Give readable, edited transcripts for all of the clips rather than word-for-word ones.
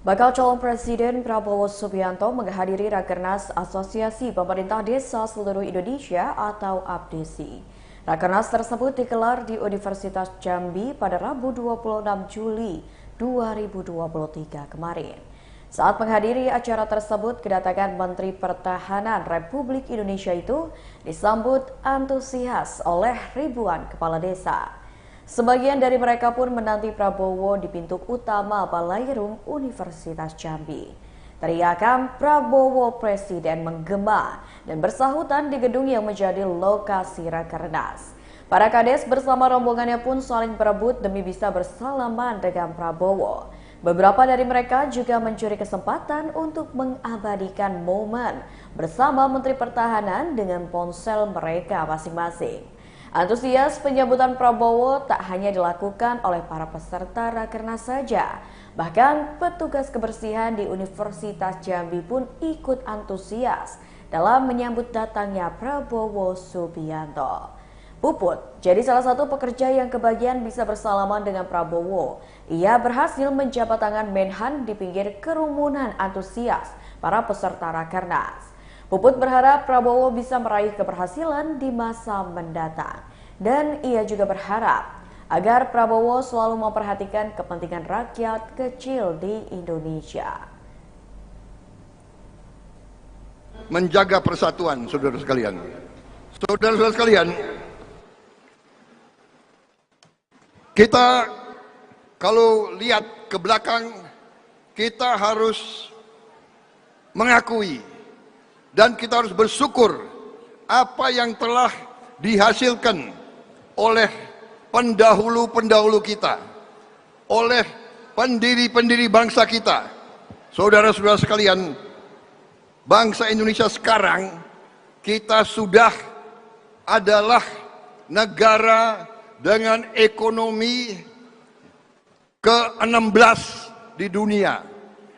Bakal calon Presiden Prabowo Subianto menghadiri Rakernas Asosiasi Pemerintah Desa Seluruh Indonesia atau APDESI. Rakernas tersebut digelar di Universitas Jambi pada Rabu 26 Juli 2023 kemarin. Saat menghadiri acara tersebut, kedatangan Menteri Pertahanan Republik Indonesia itu disambut antusias oleh ribuan kepala desa. Sebagian dari mereka pun menanti Prabowo di pintu utama Balairung Universitas Jambi. Teriakan Prabowo Presiden menggema dan bersahutan di gedung yang menjadi lokasi Rakernas. Para kades bersama rombongannya pun saling berebut demi bisa bersalaman dengan Prabowo. Beberapa dari mereka juga mencuri kesempatan untuk mengabadikan momen bersama Menteri Pertahanan dengan ponsel mereka masing-masing. Antusias penyambutan Prabowo tak hanya dilakukan oleh para peserta Rakernas saja, bahkan petugas kebersihan di Universitas Jambi pun ikut antusias dalam menyambut datangnya Prabowo Subianto. Puput jadi salah satu pekerja yang kebagian bisa bersalaman dengan Prabowo. Ia berhasil menjabat tangan Menhan di pinggir kerumunan antusias para peserta Rakernas. Puput berharap Prabowo bisa meraih keberhasilan di masa mendatang. Dan ia juga berharap agar Prabowo selalu memperhatikan kepentingan rakyat kecil di Indonesia. Menjaga persatuan, saudara sekalian. Saudara-saudara sekalian, kita kalau lihat ke belakang, kita harus mengakui dan kita harus bersyukur apa yang telah dihasilkan oleh pendahulu-pendahulu kita, oleh pendiri-pendiri bangsa kita. Saudara-saudara sekalian, bangsa Indonesia sekarang kita sudah adalah negara dengan ekonomi ke-16 di dunia.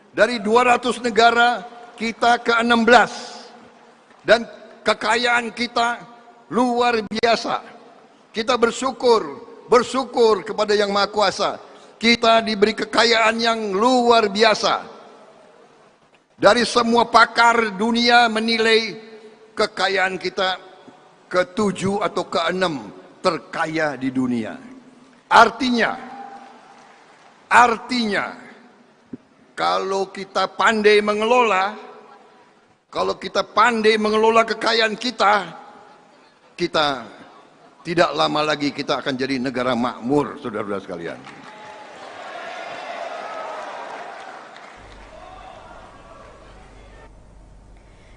Dari 200 negara kita ke-16. Dan kekayaan kita luar biasa. Kita bersyukur kepada Yang Maha Kuasa. Kita diberi kekayaan yang luar biasa. Dari semua pakar dunia menilai kekayaan kita ke-7 atau ke-6 terkaya di dunia. Artinya kalau kita pandai mengelola, kalau kita pandai mengelola kekayaan kita tidak lama lagi kita akan jadi negara makmur, saudara-saudara sekalian.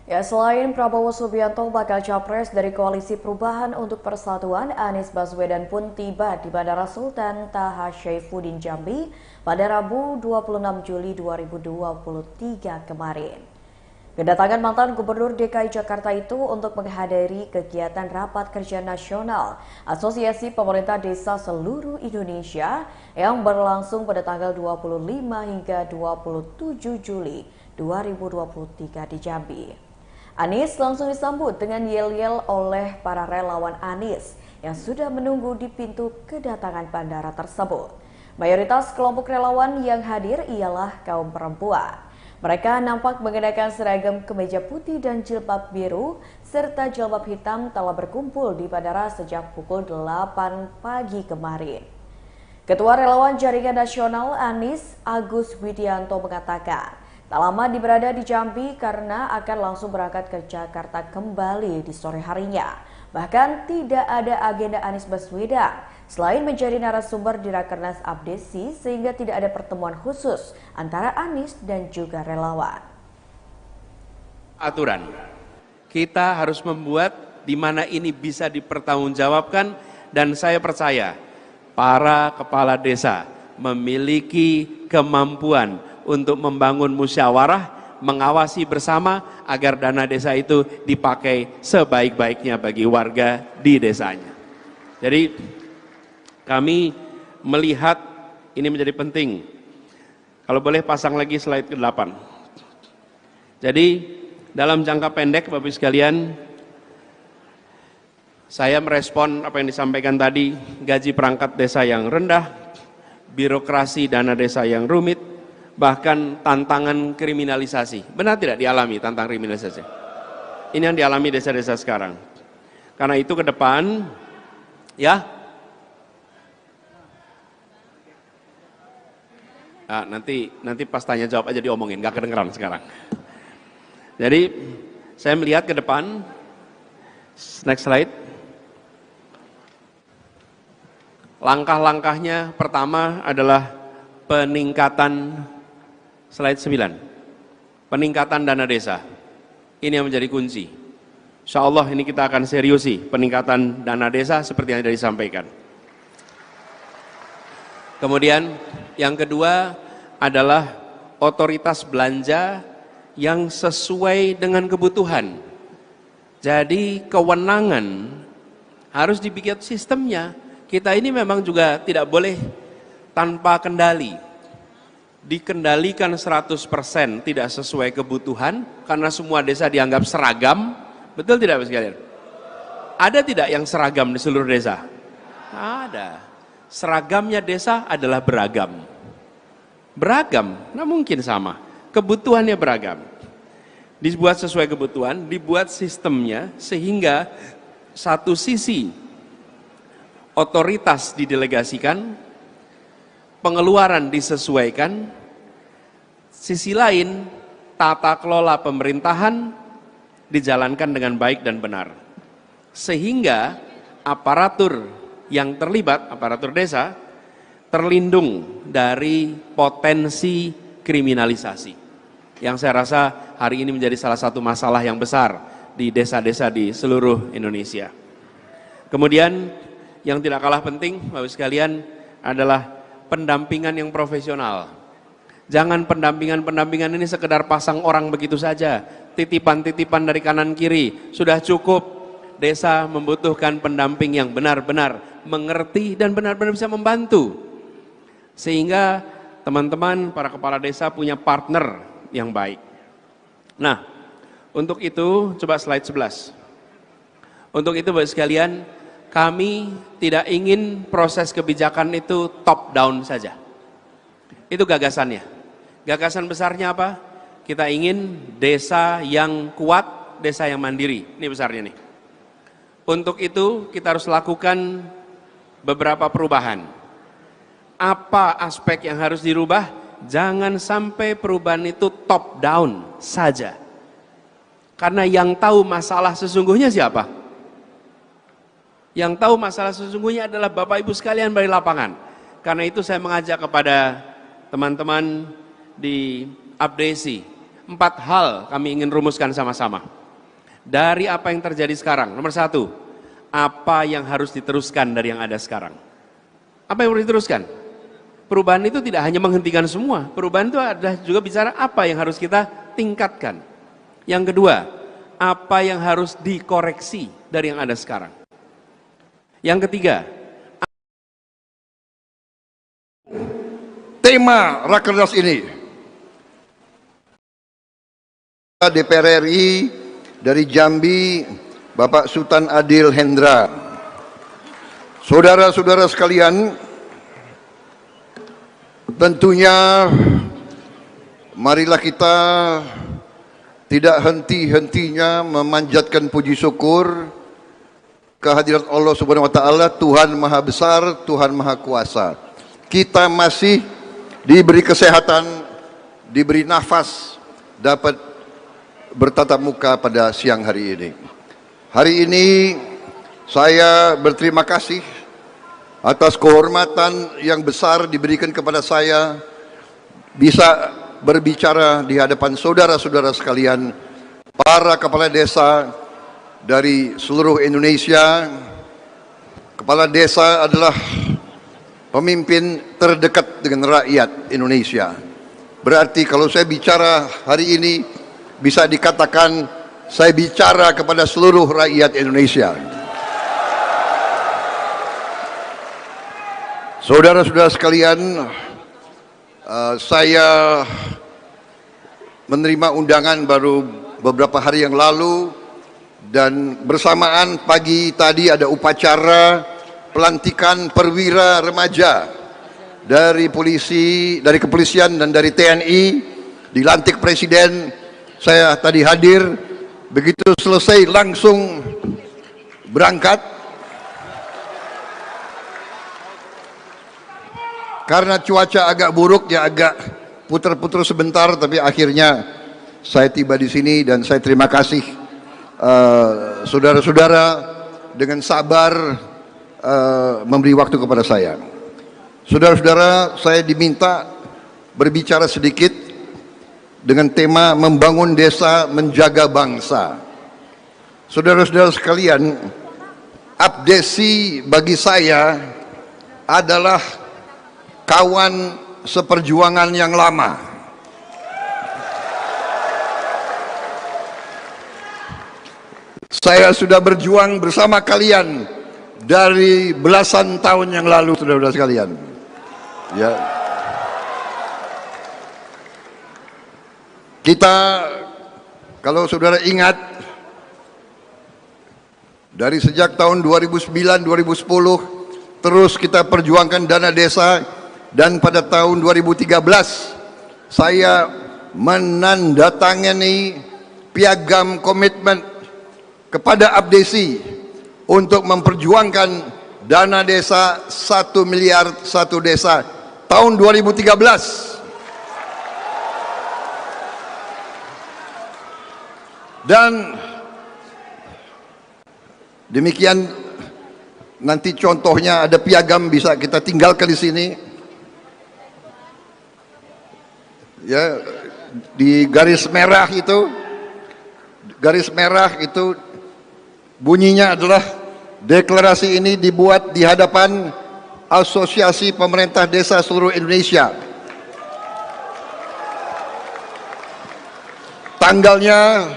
Ya, selain Prabowo Subianto, bakal capres dari Koalisi Perubahan untuk Persatuan, Anies Baswedan pun tiba di Bandara Sultan Taha Saifuddin Jambi pada Rabu 26 Juli 2023 kemarin. Kedatangan mantan Gubernur DKI Jakarta itu untuk menghadiri kegiatan Rapat Kerja Nasional Asosiasi Pemerintah Desa Seluruh Indonesia yang berlangsung pada tanggal 25 hingga 27 Juli 2023 di Jambi. Anies langsung disambut dengan yel-yel oleh para relawan Anies yang sudah menunggu di pintu kedatangan bandara tersebut. Mayoritas kelompok relawan yang hadir ialah kaum perempuan. Mereka nampak mengenakan seragam kemeja putih dan jilbab biru serta jilbab hitam telah berkumpul di bandara sejak pukul 8 pagi kemarin. Ketua Relawan Jaringan Nasional Anies Agus Widianto mengatakan, tak lama berada di Jambi karena akan langsung berangkat ke Jakarta kembali di sore harinya. Bahkan tidak ada agenda Anies Baswedan selain menjadi narasumber di Rakernas APDESI sehingga tidak ada pertemuan khusus antara Anies dan juga relawan. Aturan kita harus membuat di mana ini bisa dipertanggungjawabkan, dan saya percaya para kepala desa memiliki kemampuan untuk membangun musyawarah, mengawasi bersama agar dana desa itu dipakai sebaik-baiknya bagi warga di desanya. Jadi kami melihat ini menjadi penting. Kalau boleh pasang lagi slide ke-8. Jadi dalam jangka pendek Bapak Ibu sekalian, saya merespon apa yang disampaikan tadi, gaji perangkat desa yang rendah, birokrasi dana desa yang rumit, bahkan tantangan kriminalisasi. Benar tidak dialami tantangan kriminalisasi? Ini yang dialami desa-desa sekarang. Karena itu ke depan, ya, nanti pas tanya jawab aja diomongin, gak kedengeran sekarang. Jadi saya melihat ke depan, next slide. Langkah-langkahnya pertama adalah peningkatan, slide 9, peningkatan dana desa. Ini yang menjadi kunci. Insya Allah ini kita akan seriusi peningkatan dana desa seperti yang tadi disampaikan. Kemudian yang kedua adalah otoritas belanja yang sesuai dengan kebutuhan. Jadi kewenangan harus dibikin sistemnya. Kita ini memang juga tidak boleh tanpa kendali. Dikendalikan 100% tidak sesuai kebutuhan karena semua desa dianggap seragam. Betul tidak Bapak sekalian? Ada tidak yang seragam di seluruh desa? Ada. Seragamnya desa adalah beragam. Beragam, nggak mungkin sama. Kebutuhannya beragam. Dibuat sesuai kebutuhan, dibuat sistemnya sehingga satu sisi otoritas didelegasikan, pengeluaran disesuaikan, sisi lain tata kelola pemerintahan dijalankan dengan baik dan benar. Sehingga aparatur yang terlibat, aparatur desa, terlindung dari potensi kriminalisasi. Yang saya rasa hari ini menjadi salah satu masalah yang besar di desa-desa di seluruh Indonesia. Kemudian yang tidak kalah penting, Bapak sekalian, adalah pendampingan yang profesional. Jangan pendampingan ini sekedar pasang orang begitu saja, titipan-titipan dari kanan kiri, sudah cukup. Desa membutuhkan pendamping yang benar-benar mengerti dan benar-benar bisa membantu. Sehingga teman-teman, para kepala desa punya partner yang baik. Nah, untuk itu, coba slide 11. Untuk itu Bapak sekalian, kami tidak ingin proses kebijakan itu top down saja. Itu gagasannya. Gagasan besarnya apa? Kita ingin desa yang kuat, desa yang mandiri. Ini besarnya nih. Untuk itu kita harus lakukan beberapa perubahan. Apa aspek yang harus dirubah? Jangan sampai perubahan itu top down saja. Karena yang tahu masalah sesungguhnya siapa? Yang tahu masalah sesungguhnya adalah Bapak Ibu sekalian dari lapangan. Karena itu saya mengajak kepada teman-teman di Abdesi, 4 hal kami ingin rumuskan sama-sama. Dari apa yang terjadi sekarang, nomor 1, apa yang harus diteruskan dari yang ada sekarang? Apa yang harus diteruskan? Perubahan itu tidak hanya menghentikan semua, perubahan itu adalah juga bicara apa yang harus kita tingkatkan. Yang kedua, apa yang harus dikoreksi dari yang ada sekarang? Yang ketiga, tema Rakernas ini, DPR RI dari Jambi, Bapak Sultan Adil Hendra. Saudara-saudara sekalian, tentunya marilah kita tidak henti-hentinya memanjatkan puji syukur kehadirat Allah Subhanahu wa taala, Tuhan Maha Besar, Tuhan Maha Kuasa. Kita masih diberi kesehatan, diberi nafas, dapat bertatap muka pada siang hari ini. Hari ini saya berterima kasih atas kehormatan yang besar diberikan kepada saya bisa berbicara di hadapan saudara-saudara sekalian, para kepala desa dari seluruh Indonesia. Kepala desa adalah pemimpin terdekat dengan rakyat Indonesia. Berarti kalau saya bicara hari ini, bisa dikatakan saya bicara kepada seluruh rakyat Indonesia. Saudara-saudara sekalian, saya menerima undangan baru beberapa hari yang lalu, dan bersamaan pagi tadi ada upacara pelantikan perwira remaja dari polisi, dari kepolisian dan dari TNI, dilantik presiden. Saya tadi hadir, begitu selesai langsung berangkat. Karena cuaca agak buruk, ya agak putar-putar sebentar, tapi akhirnya saya tiba di sini dan saya terima kasih saudara-saudara dengan sabar memberi waktu kepada saya. Saudara-saudara, saya diminta berbicara sedikit dengan tema membangun desa, menjaga bangsa. Saudara-saudara sekalian, Abdesi bagi saya adalah kawan seperjuangan yang lama. Saya sudah berjuang bersama kalian dari belasan tahun yang lalu, saudara-saudara sekalian. Ya. Kita, kalau saudara ingat, dari sejak tahun 2009-2010 terus kita perjuangkan dana desa, dan pada tahun 2013 saya menandatangani piagam komitmen kepada Abdesi untuk memperjuangkan dana desa 1 miliar satu desa tahun 2013. Dan demikian, nanti contohnya ada piagam bisa kita tinggalkan di sini. Ya, di garis merah itu bunyinya adalah deklarasi ini dibuat di hadapan Asosiasi Pemerintah Desa seluruh Indonesia. Tanggalnya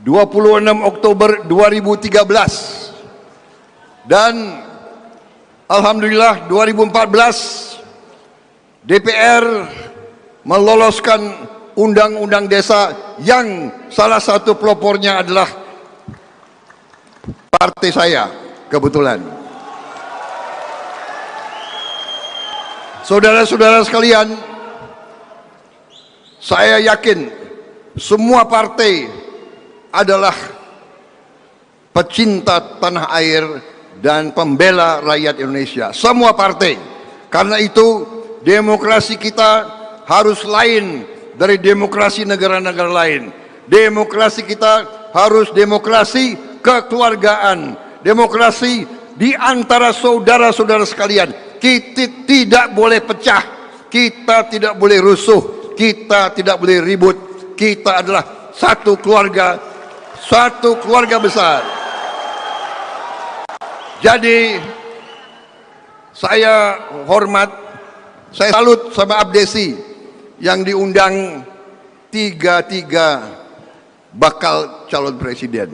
26 Oktober 2013, dan alhamdulillah 2014 DPR meloloskan undang-undang desa yang salah satu pelopornya adalah partai saya kebetulan. Saudara-saudara sekalian, saya yakin semua partai adalah pecinta tanah air dan pembela rakyat Indonesia. Semua partai. Karena itu demokrasi kita harus lain dari demokrasi negara-negara lain. Demokrasi kita harus demokrasi kekeluargaan, demokrasi di antara saudara-saudara sekalian. Kita tidak boleh pecah, kita tidak boleh rusuh, kita tidak boleh ribut. Kita adalah satu keluarga besar. Jadi saya hormat, saya salut sama Abdesi yang diundang tiga bakal calon presiden.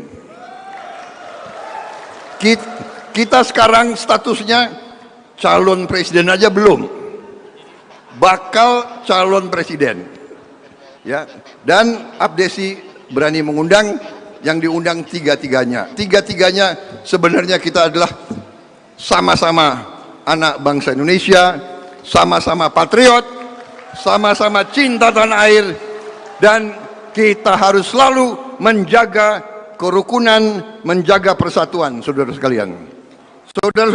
Kita sekarang statusnya calon presiden aja belum, bakal calon presiden. Ya, dan Abdesi berani mengundang, yang diundang tiga-tiganya sebenarnya kita adalah sama-sama anak bangsa Indonesia, sama-sama patriot, sama-sama cinta tanah air, dan kita harus selalu menjaga kerukunan, menjaga persatuan. Saudara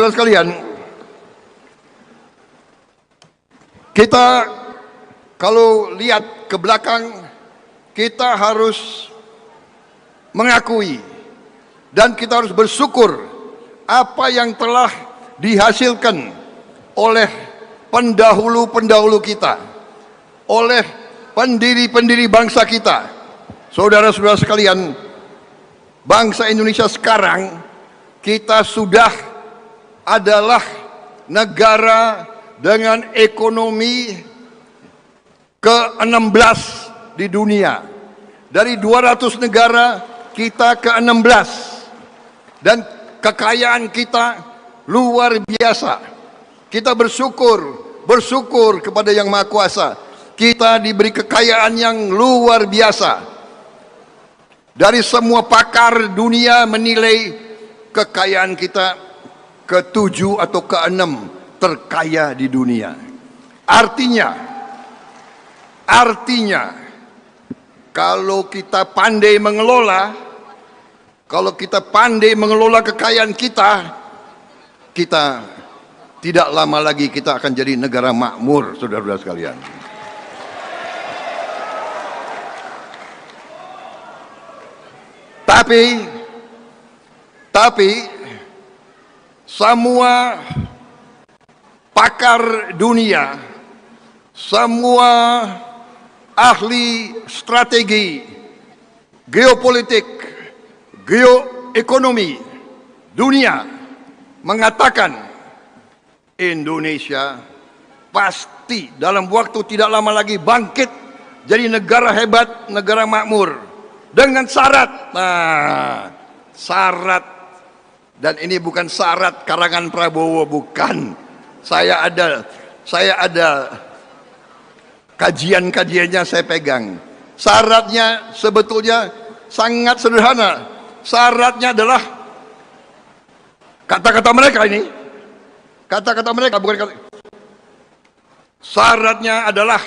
sekalian, kita kalau lihat ke belakang, kita harus mengakui dan kita harus bersyukur apa yang telah dihasilkan oleh pendahulu-pendahulu kita, oleh pendiri-pendiri bangsa kita. Saudara-saudara sekalian, bangsa Indonesia sekarang kita sudah adalah negara dengan ekonomi ke-16 di dunia. Dari 200 negara kita ke-16, dan kekayaan kita luar biasa. Kita bersyukur kepada Yang Maha Kuasa. Kita diberi kekayaan yang luar biasa. Dari semua pakar dunia menilai kekayaan kita ke-7 atau ke-6 terkaya di dunia. Artinya, kalau kita pandai mengelola, kekayaan kita tidak lama lagi kita akan jadi negara makmur, saudara-saudara sekalian. Tapi semua pakar dunia, semua ahli strategi, geopolitik, geoekonomi dunia mengatakan Indonesia pasti dalam waktu tidak lama lagi bangkit jadi negara hebat, negara makmur dengan syarat. Nah, syarat, dan ini bukan syarat karangan Prabowo, bukan. Saya ada kajian-kajiannya, saya pegang. Syaratnya sebetulnya sangat sederhana. Syaratnya adalah kata-kata mereka ini. Kata-kata mereka bukan kata. Syaratnya adalah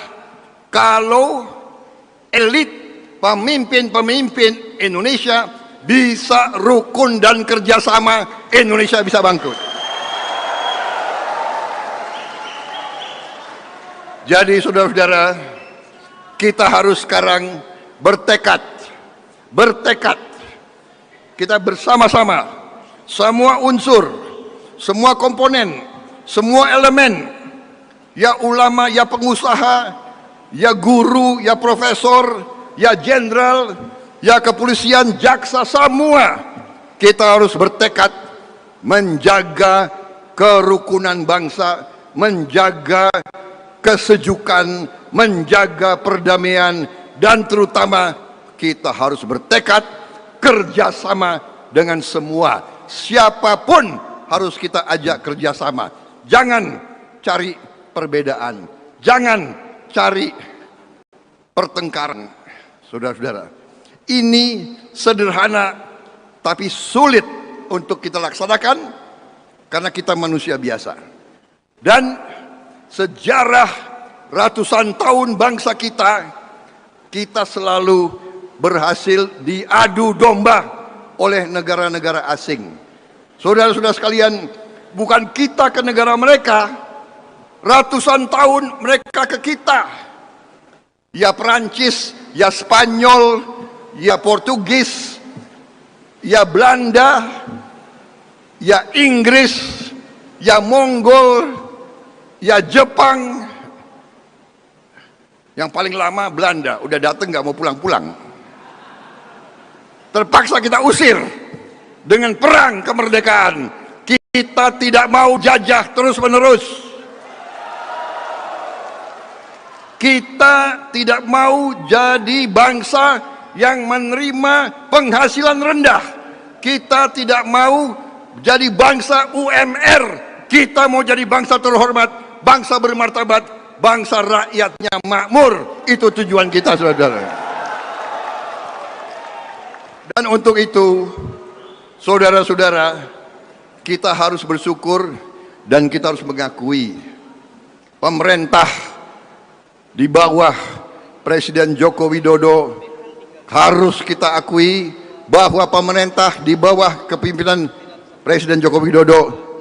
kalau elit pemimpin Indonesia bisa rukun dan kerjasama, Indonesia bisa bangkrut. Jadi saudara-saudara, kita harus sekarang bertekad. Kita bersama-sama, semua unsur, semua komponen, semua elemen, ya ulama, ya pengusaha, ya guru, ya profesor, ya jenderal, ya kepolisian, jaksa, semua kita harus bertekad menjaga kerukunan bangsa, menjaga kesejukan, menjaga perdamaian, dan terutama kita harus bertekad kerjasama dengan semua. Siapapun harus kita ajak kerjasama. Jangan cari perbedaan, jangan cari pertengkaran. Saudara-saudara, ini sederhana tapi sulit untuk kita laksanakan karena kita manusia biasa. Dan sejarah ratusan tahun bangsa kita selalu berhasil diadu domba oleh negara-negara asing. Saudara-saudara sekalian, bukan kita ke negara mereka, ratusan tahun mereka ke kita. Ya Perancis, ya Spanyol, ya Portugis, ya Belanda, ya Inggris, ya Mongol, ya Jepang. Yang paling lama Belanda, udah datang nggak mau pulang-pulang. Terpaksa kita usir dengan perang kemerdekaan. Kita tidak mau jajah terus-menerus. Kita tidak mau jadi bangsa yang menerima penghasilan rendah. Kita tidak mau jadi bangsa UMR. Kita mau jadi bangsa terhormat, bangsa bermartabat, bangsa rakyatnya makmur. Itu tujuan kita, saudara. Dan untuk itu, saudara-saudara, kita harus bersyukur dan kita harus mengakui pemerintah di bawah Presiden Joko Widodo, harus kita akui bahwa pemerintah di bawah kepemimpinan Presiden Joko Widodo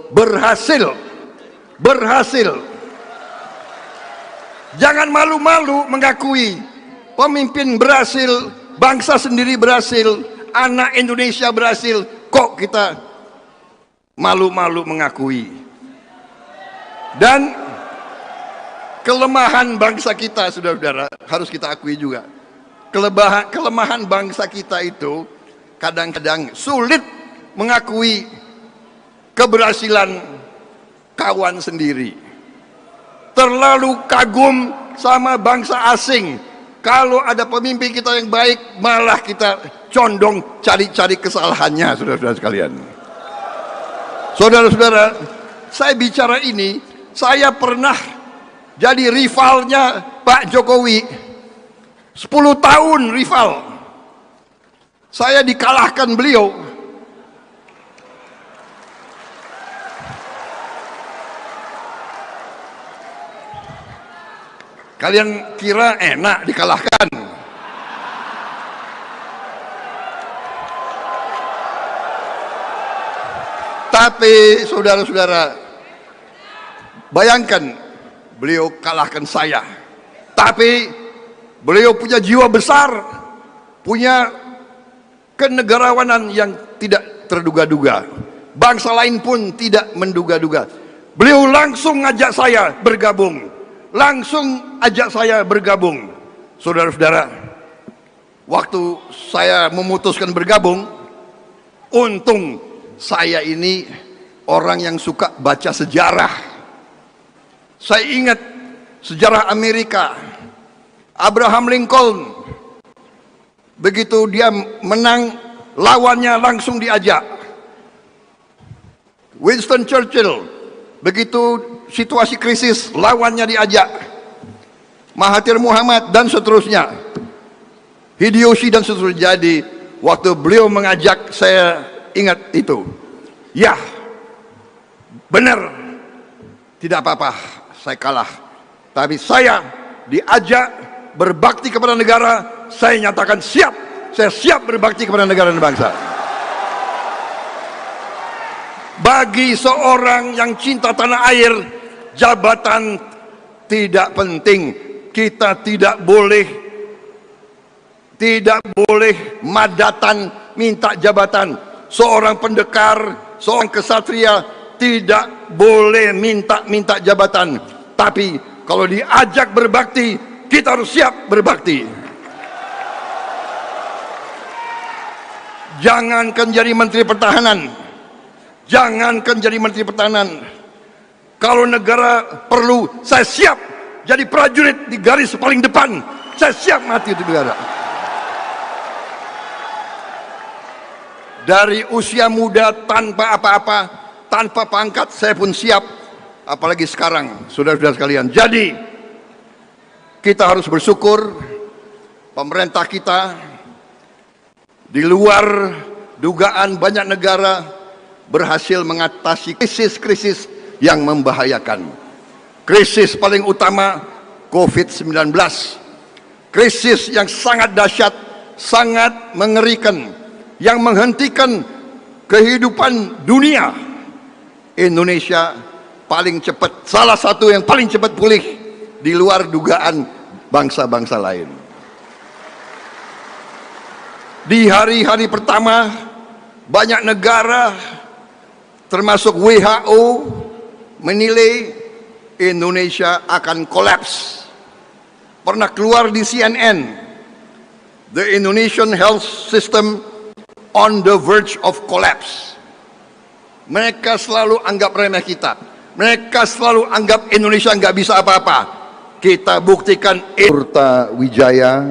berhasil. Jangan malu-malu mengakui pemimpin berhasil, bangsa sendiri berhasil, anak Indonesia berhasil. Kok kita malu-malu mengakui? Dan kelemahan bangsa kita, saudara-saudara, harus kita akui juga. Kelemahan bangsa kita itu kadang-kadang sulit mengakui keberhasilan kawan sendiri. Terlalu kagum sama bangsa asing. Kalau ada pemimpin kita yang baik, malah kita condong cari-cari kesalahannya, saudara-saudara sekalian. Saudara-saudara, saya bicara ini, saya pernah jadi rivalnya Pak Jokowi. 10 tahun rival. Saya dikalahkan beliau. Kalian kira enak dikalahkan? Tapi saudara-saudara, bayangkan beliau kalahkan saya. Tapi beliau punya jiwa besar, punya kenegarawanan yang tidak terduga-duga. Bangsa lain pun tidak menduga-duga. Beliau langsung ajak saya bergabung. Langsung ajak saya bergabung. Saudara-saudara, waktu saya memutuskan bergabung, untung saya ini orang yang suka baca sejarah. Saya ingat sejarah Amerika. Abraham Lincoln, begitu dia menang, lawannya langsung diajak. Winston Churchill, begitu situasi krisis, lawannya diajak. Mahathir Muhammad dan seterusnya, Hideyoshi dan seterusnya. Jadi waktu beliau mengajak, saya ingat itu. Ya, benar, tidak apa-apa saya kalah, tapi saya diajak berbakti kepada negara. Saya nyatakan siap, saya siap berbakti kepada negara dan bangsa. Bagi seorang yang cinta tanah air, jabatan tidak penting. Kita tidak boleh madatan minta jabatan. Seorang pendekar, seorang kesatria tidak boleh minta jabatan. Tapi kalau diajak berbakti, kita harus siap berbakti. Jangankan jadi menteri pertahanan, jangankan jadi menteri pertahanan, kalau negara perlu, saya siap jadi prajurit di garis paling depan. Saya siap mati untuk negara. Dari usia muda tanpa apa-apa, tanpa pangkat, saya pun siap. Apalagi sekarang, saudara-saudara sekalian. Jadi kita harus bersyukur pemerintah kita di luar dugaan banyak negara berhasil mengatasi krisis-krisis yang membahayakan. Krisis paling utama COVID-19, krisis yang sangat dahsyat, sangat mengerikan, yang menghentikan kehidupan dunia. Indonesia paling cepat, salah satu yang paling cepat pulih di luar dugaan bangsa-bangsa lain. Di hari-hari pertama, banyak negara termasuk WHO menilai Indonesia akan kolaps. Pernah keluar di CNN, the Indonesian health system on the verge of collapse. Mereka selalu anggap remeh kita. Mereka selalu anggap Indonesia nggak bisa apa-apa. Kita buktikan. Purta Wijaya,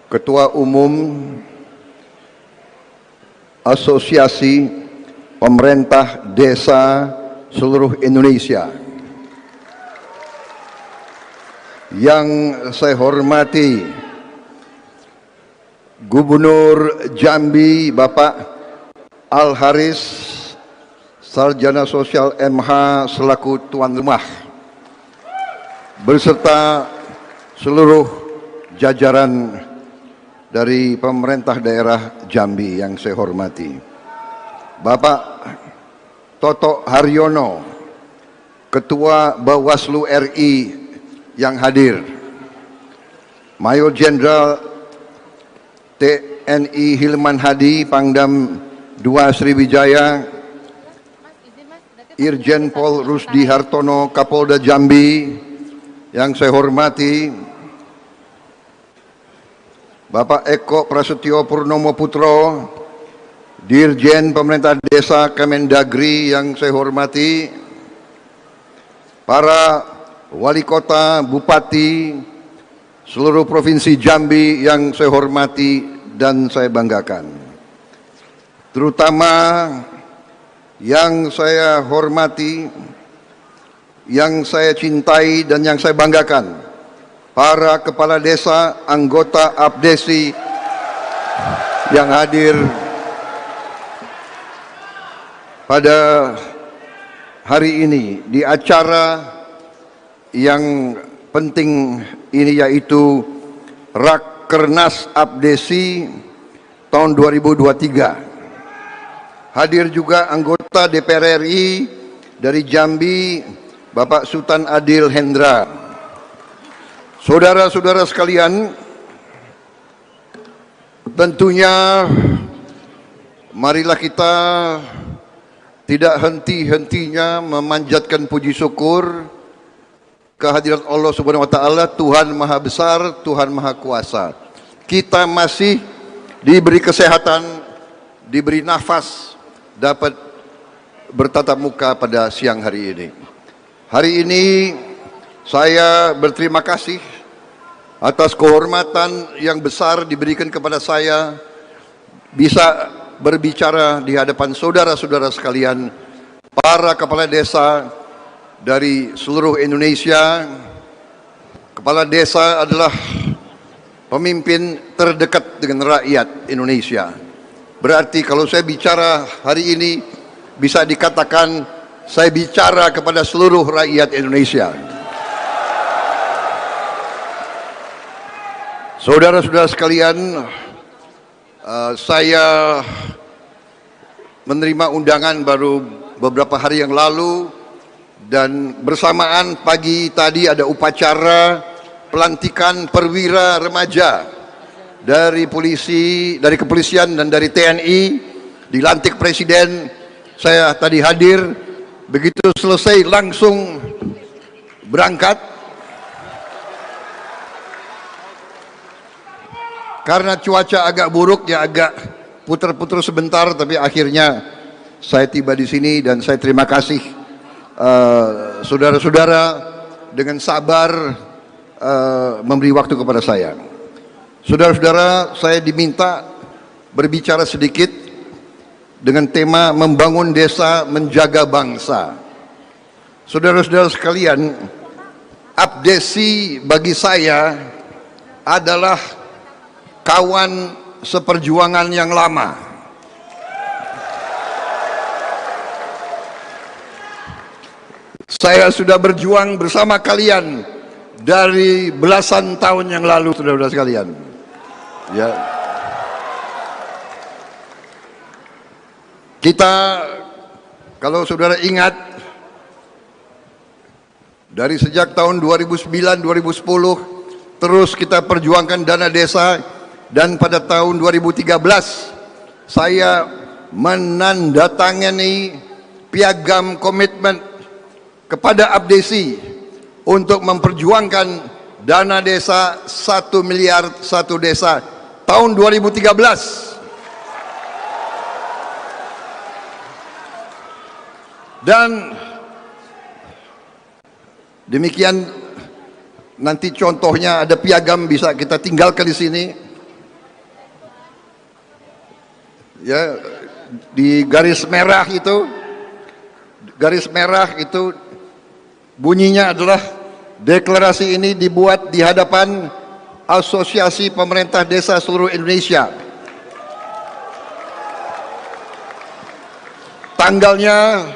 Ketua Umum Asosiasi Pemerintah Desa seluruh Indonesia. Yang saya hormati Gubernur Jambi Bapak Al Haris, Sarjana Sosial MH selaku tuan rumah, beserta seluruh jajaran dari pemerintah daerah Jambi yang saya hormati. Bapak Toto Haryono, Ketua Bawaslu RI yang hadir, Mayor Jenderal TNI Hilman Hadi, Pangdam 2 Sriwijaya, Irjen Pol Rusdi Hartono, Kapolda Jambi yang saya hormati, Bapak Eko Prasetyo Purnomo Putro, Dirjen Pemerintah Desa Kemendagri yang saya hormati, para wali kota, bupati, seluruh provinsi Jambi yang saya hormati dan saya banggakan. Terutama yang saya hormati, yang saya cintai dan yang saya banggakan, para kepala desa, anggota APDESI yang hadir pada hari ini di acara yang penting ini, yaitu Rakernas Abdesi tahun 2023. Hadir juga anggota DPR RI dari Jambi, Bapak Sultan Adil Hendra. Saudara-saudara sekalian, tentunya marilah kita tidak henti-hentinya memanjatkan puji syukur kehadirat Allah Subhanahu wa taala, Tuhan Maha Besar, Tuhan Maha Kuasa. Kita masih diberi kesehatan, diberi nafas, dapat bertatap muka pada siang hari ini. Hari ini saya berterima kasih atas kehormatan yang besar diberikan kepada saya bisa berbicara di hadapan saudara-saudara sekalian, para kepala desa dari seluruh Indonesia. Kepala desa adalah pemimpin terdekat dengan rakyat Indonesia. Berarti kalau saya bicara hari ini, bisa dikatakan saya bicara kepada seluruh rakyat Indonesia. Saudara-saudara sekalian, saya menerima undangan baru beberapa hari yang lalu, dan bersamaan pagi tadi ada upacara pelantikan perwira remaja dari polisi, dari kepolisian dan dari TNI, dilantik Presiden. Saya tadi hadir, begitu selesai langsung berangkat. Karena cuaca agak buruk, ya agak putar-putar sebentar, tapi akhirnya saya tiba di sini dan saya terima kasih saudara-saudara dengan sabar memberi waktu kepada saya. Saudara-saudara, saya diminta berbicara sedikit dengan tema membangun desa, menjaga bangsa. Saudara-saudara sekalian, Abdesi bagi saya adalah kawan seperjuangan yang lama. Saya sudah berjuang bersama kalian dari belasan tahun yang lalu, saudara-saudara sekalian. Ya. Kita, kalau saudara ingat, dari sejak tahun 2009-2010 terus kita perjuangkan dana desa. Dan pada tahun 2013 saya menandatangani piagam komitmen kepada Abdesi untuk memperjuangkan dana desa 1 miliar satu desa tahun 2013. Dan demikian, nanti contohnya ada piagam bisa kita tinggalkan di sini. Ya, di garis merah itu bunyinya adalah deklarasi ini dibuat di hadapan Asosiasi Pemerintah Desa Seluruh Indonesia. Tanggalnya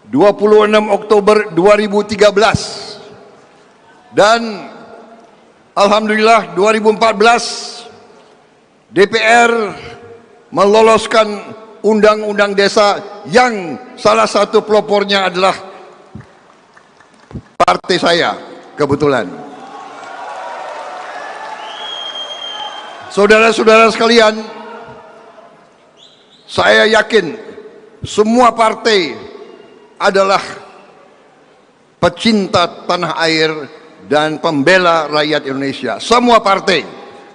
26 Oktober 2013. Dan alhamdulillah 2014 DPR meloloskan undang-undang desa yang salah satu pelopornya adalah partai saya kebetulan. Saudara-saudara sekalian, saya yakin semua partai adalah pecinta tanah air dan pembela rakyat Indonesia. Semua partai.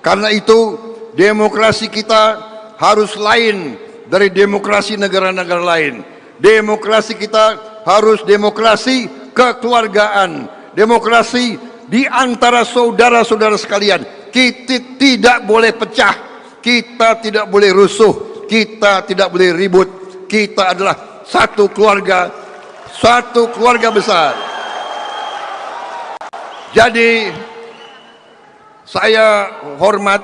Karena itu demokrasi kita harus lain dari demokrasi negara-negara lain. Demokrasi kita harus demokrasi kekeluargaan, demokrasi di antara saudara-saudara sekalian. Kita tidak boleh pecah, kita tidak boleh rusuh, kita tidak boleh ribut. Kita adalah satu keluarga besar. Jadi saya hormat,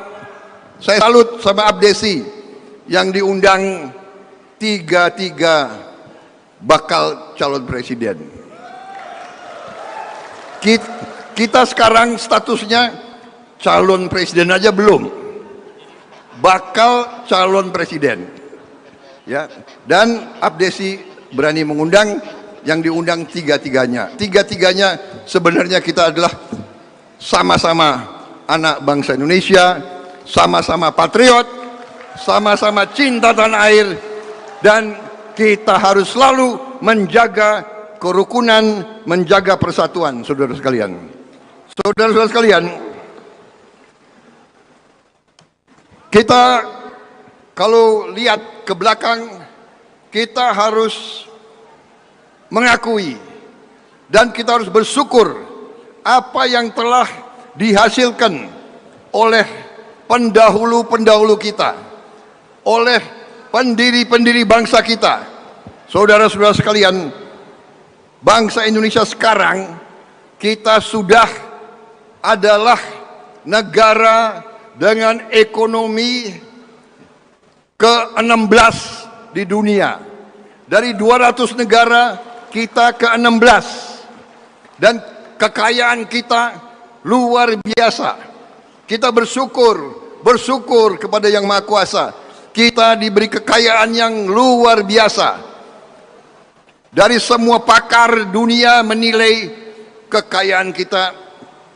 saya salut sama Abdesi yang diundang tiga bakal calon presiden. kita sekarang statusnya calon presiden aja belum, bakal calon presiden, ya. Dan Abdesi berani mengundang, yang diundang tiga-tiganya sebenarnya kita adalah sama-sama anak bangsa Indonesia, sama-sama patriot, sama-sama cinta tanah air, dan kita harus selalu menjaga kerukunan, menjaga persatuan, saudara sekalian. Saudara-saudara sekalian, kita kalau lihat ke belakang, kita harus mengakui dan kita harus bersyukur apa yang telah dihasilkan oleh pendahulu-pendahulu kita, oleh pendiri-pendiri bangsa kita. Saudara-saudara sekalian, bangsa Indonesia sekarang, kita sudah adalah negara dengan ekonomi ke-16 di dunia. Dari 200 negara, kita ke-16. Dan kekayaan kita luar biasa. Kita bersyukur kepada Yang Maha Kuasa. Kita diberi kekayaan yang luar biasa. Dari semua pakar dunia menilai kekayaan kita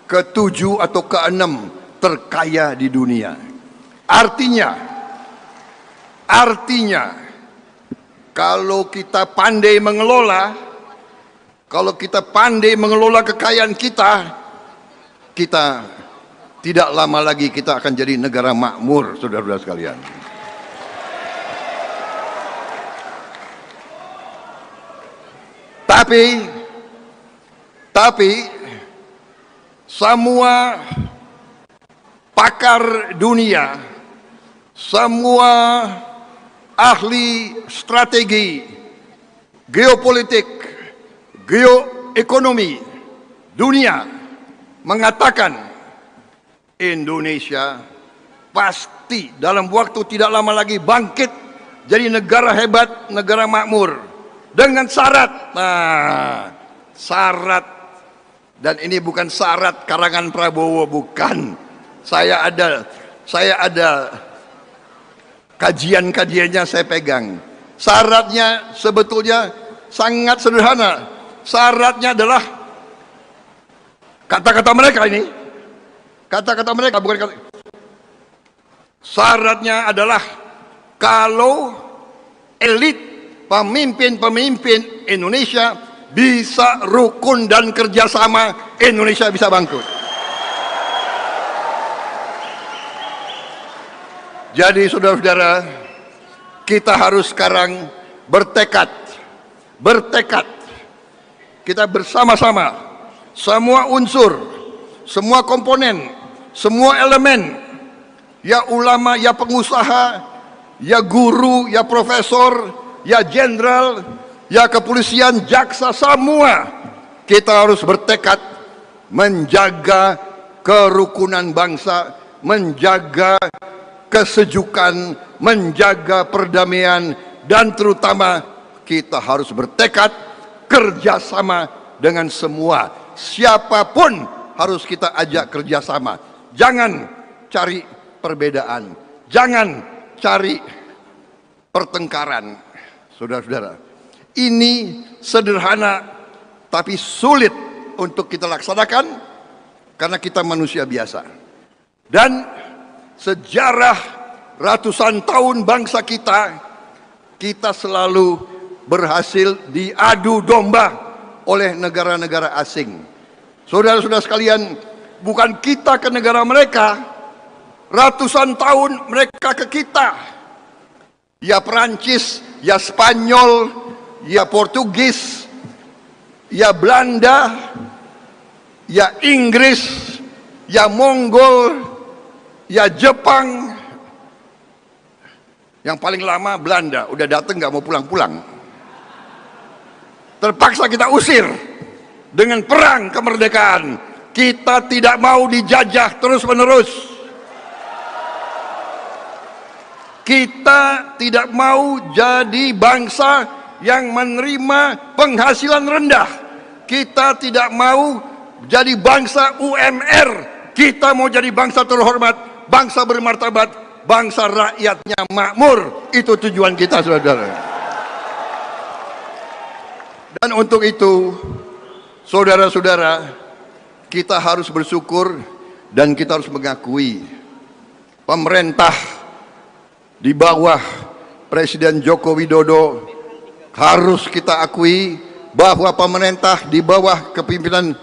ke-7 atau ke-6 terkaya di dunia. Artinya kalau kita pandai mengelola, kekayaan kita tidak lama lagi kita akan jadi negara makmur, saudara-saudara sekalian. Tapi semua pakar dunia, semua ahli strategi, geopolitik, geoekonomi dunia mengatakan Indonesia pasti dalam waktu tidak lama lagi bangkit jadi negara hebat, negara makmur, dengan syarat. Nah, syarat, dan ini bukan syarat karangan Prabowo, bukan. Saya ada kajian-kajiannya, saya pegang. Syaratnya sebetulnya sangat sederhana. Syaratnya adalah kata-kata mereka ini. Kata-kata mereka bukan kata. Syaratnya adalah kalau elit pemimpin Indonesia bisa rukun dan kerjasama, Indonesia bisa bangkrut. Jadi saudara-saudara, kita harus sekarang bertekad. Kita bersama-sama, semua unsur, semua komponen, semua elemen, ya ulama, ya pengusaha, ya guru, ya profesor, ya jenderal, ya kepolisian, jaksa, semua kita harus bertekad menjaga kerukunan bangsa, menjaga kesejukan, menjaga perdamaian, dan terutama kita harus bertekad kerjasama dengan semua. Siapapun harus kita ajak kerjasama. Jangan cari perbedaan, jangan cari pertengkaran. Saudara-saudara, ini sederhana tapi sulit untuk kita laksanakan karena kita manusia biasa. Dan sejarah ratusan tahun bangsa kita selalu berhasil diadu domba oleh negara-negara asing. Saudara-saudara sekalian, bukan kita ke negara mereka, ratusan tahun mereka ke kita. Ya Perancis, ya Spanyol, ya Portugis, ya Belanda, ya Inggris, ya Mongol, ya Jepang. Yang paling lama Belanda, udah datang nggak mau pulang-pulang. Terpaksa kita usir dengan perang kemerdekaan. Kita tidak mau dijajah terus-menerus. Kita tidak mau jadi bangsa yang menerima penghasilan rendah. Kita tidak mau jadi bangsa UMR, kita mau jadi bangsa terhormat, bangsa bermartabat, bangsa rakyatnya makmur. Itu tujuan kita, saudara. Dan untuk itu, saudara-saudara, kita harus bersyukur dan kita harus mengakui pemerintah di bawah Presiden Joko Widodo, harus kita akui bahwa pemerintah di bawah kepemimpinan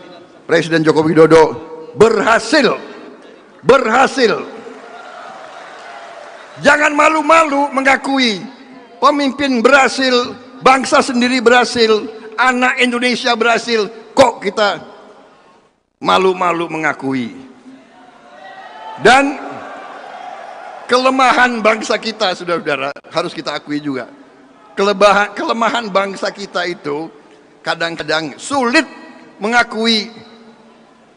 Presiden Joko Widodo berhasil. Jangan malu-malu mengakui pemimpin berhasil, bangsa sendiri berhasil, anak Indonesia berhasil. Kok kita malu-malu mengakui? Dan kelemahan bangsa kita, saudara-saudara, harus kita akui juga. Kelemahan bangsa kita itu kadang-kadang sulit mengakui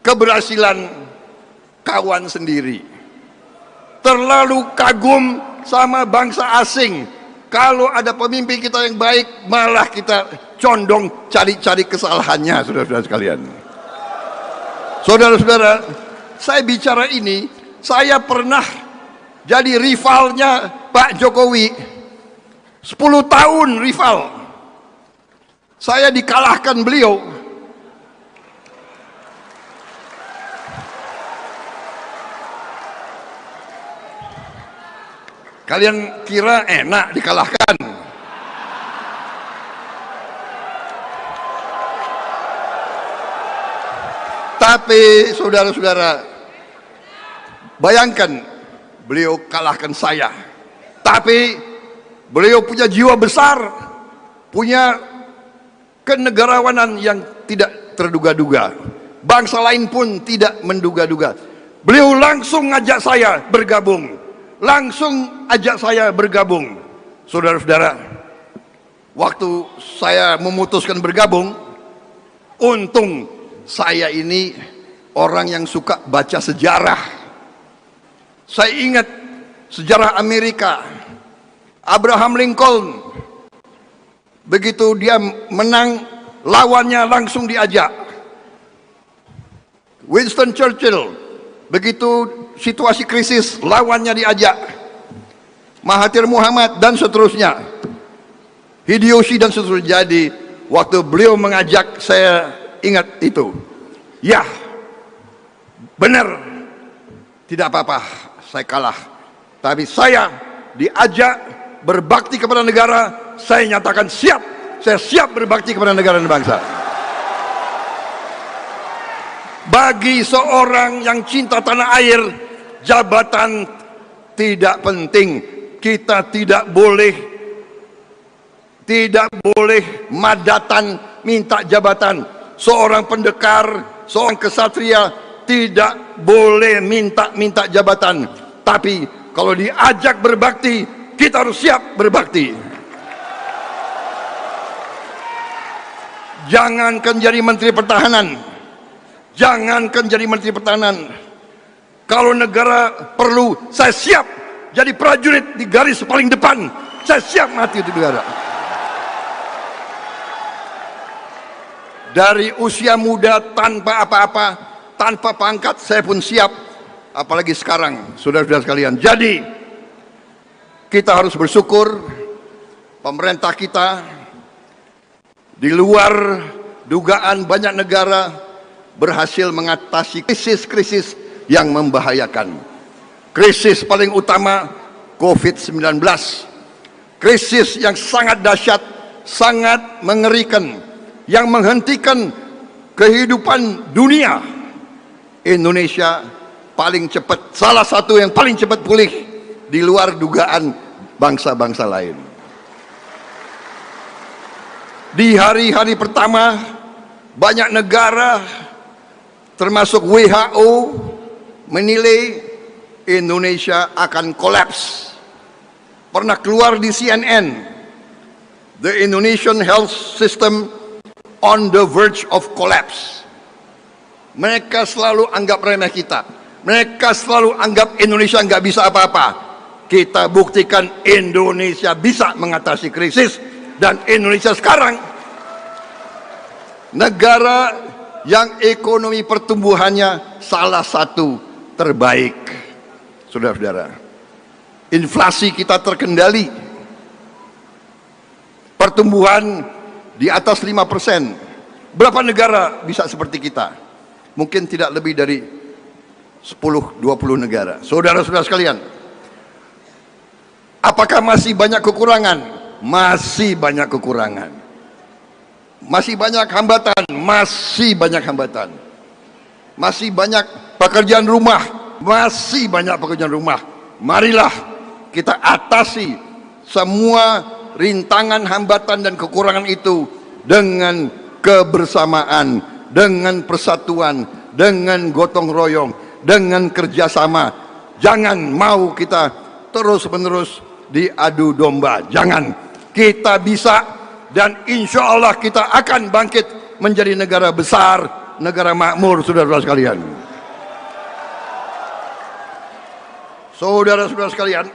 keberhasilan kawan sendiri. Terlalu kagum sama bangsa asing. Kalau ada pemimpin kita yang baik, malah kita condong cari-cari kesalahannya, saudara-saudara sekalian. Saudara-saudara, saya bicara ini, saya pernah jadi rivalnya Pak Jokowi. 10 tahun rival. Saya dikalahkan beliau. Kalian kira enak dikalahkan? Tapi saudara-saudara, bayangkan beliau kalahkan saya. Tapi beliau punya jiwa besar, punya kenegarawanan yang tidak terduga-duga. Bangsa lain pun tidak menduga-duga. Beliau langsung ngajak saya bergabung. Saudara-saudara, waktu saya memutuskan bergabung, untung saya ini orang yang suka baca sejarah. Saya ingat sejarah Amerika. Abraham Lincoln, begitu dia menang, lawannya langsung diajak. Winston Churchill, begitu situasi krisis, lawannya diajak. Mahathir Muhammad dan seterusnya, Hideyoshi dan seterusnya. Jadi waktu beliau mengajak, saya ingat itu. Ya, benar, tidak apa-apa, saya kalah. Tapi saya diajak berbakti kepada negara, saya nyatakan siap. Saya siap berbakti kepada negara dan bangsa. Bagi seorang yang cinta tanah air, jabatan tidak penting. Kita tidak boleh madatan minta jabatan. Seorang pendekar, seorang kesatria tidak boleh minta jabatan. Tapi kalau diajak berbakti, kita harus siap berbakti. Jangankan jadi menteri pertahanan, kalau negara perlu, saya siap jadi prajurit di garis paling depan. Saya siap mati di negara. Dari usia muda, tanpa apa-apa, tanpa pangkat, saya pun siap. Apalagi sekarang, saudara-saudara sekalian. Jadi kita harus bersyukur pemerintah kita di luar dugaan banyak negara berhasil mengatasi krisis-krisis yang membahayakan. Krisis paling utama COVID-19. Krisis yang sangat dahsyat, sangat mengerikan, yang menghentikan kehidupan dunia. Indonesia paling cepat, salah satu yang paling cepat pulih di luar dugaan bangsa-bangsa lain. Di hari-hari pertama, banyak negara termasuk WHO menilai Indonesia akan kolaps. Pernah keluar di CNN, the Indonesian health system on the verge of collapse. Mereka selalu anggap remeh kita. Mereka selalu anggap Indonesia nggak bisa apa-apa. Kita buktikan Indonesia bisa mengatasi krisis. Dan Indonesia sekarang negara yang ekonomi pertumbuhannya salah satu terbaik. Saudara-saudara, inflasi kita terkendali, pertumbuhan di atas 5%. Berapa negara bisa seperti kita? Mungkin tidak lebih dari 10-20 negara. Saudara-saudara sekalian, apakah masih banyak kekurangan? Masih banyak kekurangan. Masih banyak hambatan, masih banyak hambatan. Masih banyak pekerjaan rumah, masih banyak pekerjaan rumah. Marilah kita atasi semua rintangan, hambatan dan kekurangan itu dengan kebersamaan, dengan persatuan, dengan gotong royong, dengan kerjasama. Jangan mau kita terus-menerus diadu domba. Jangan. Kita bisa. Dan insya Allah kita akan bangkit menjadi negara besar, negara makmur, saudara-saudara sekalian. Saudara-saudara sekalian,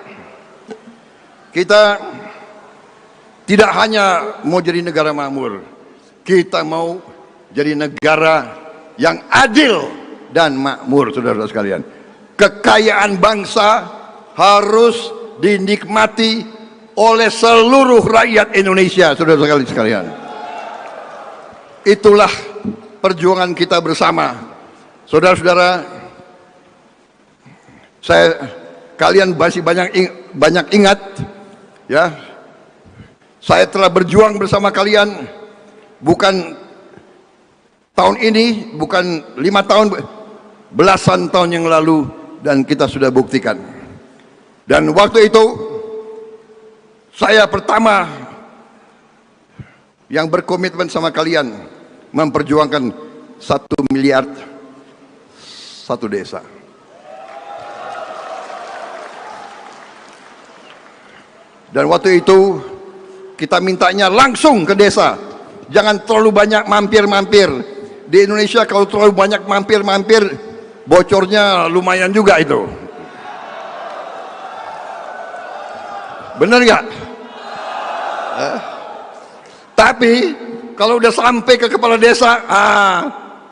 kita tidak hanya mau jadi negara makmur, kita mau jadi negara yang adil dan makmur, saudara-saudara sekalian. Kekayaan bangsa harus dinikmati oleh seluruh rakyat Indonesia, saudara-saudara sekalian. Itulah perjuangan kita bersama. Saudara-saudara, kalian masih banyak ingat ya, saya telah berjuang bersama kalian bukan tahun ini, bukan 5 tahun, belasan tahun yang lalu, dan kita sudah buktikan. Dan waktu itu saya pertama yang berkomitmen sama kalian memperjuangkan 1 miliar satu desa. Dan waktu itu kita mintanya langsung ke desa. Jangan terlalu banyak mampir-mampir. Di Indonesia kalau terlalu banyak mampir-mampir, bocornya lumayan juga itu. Benar nggak? Tapi kalau udah sampai ke kepala desa,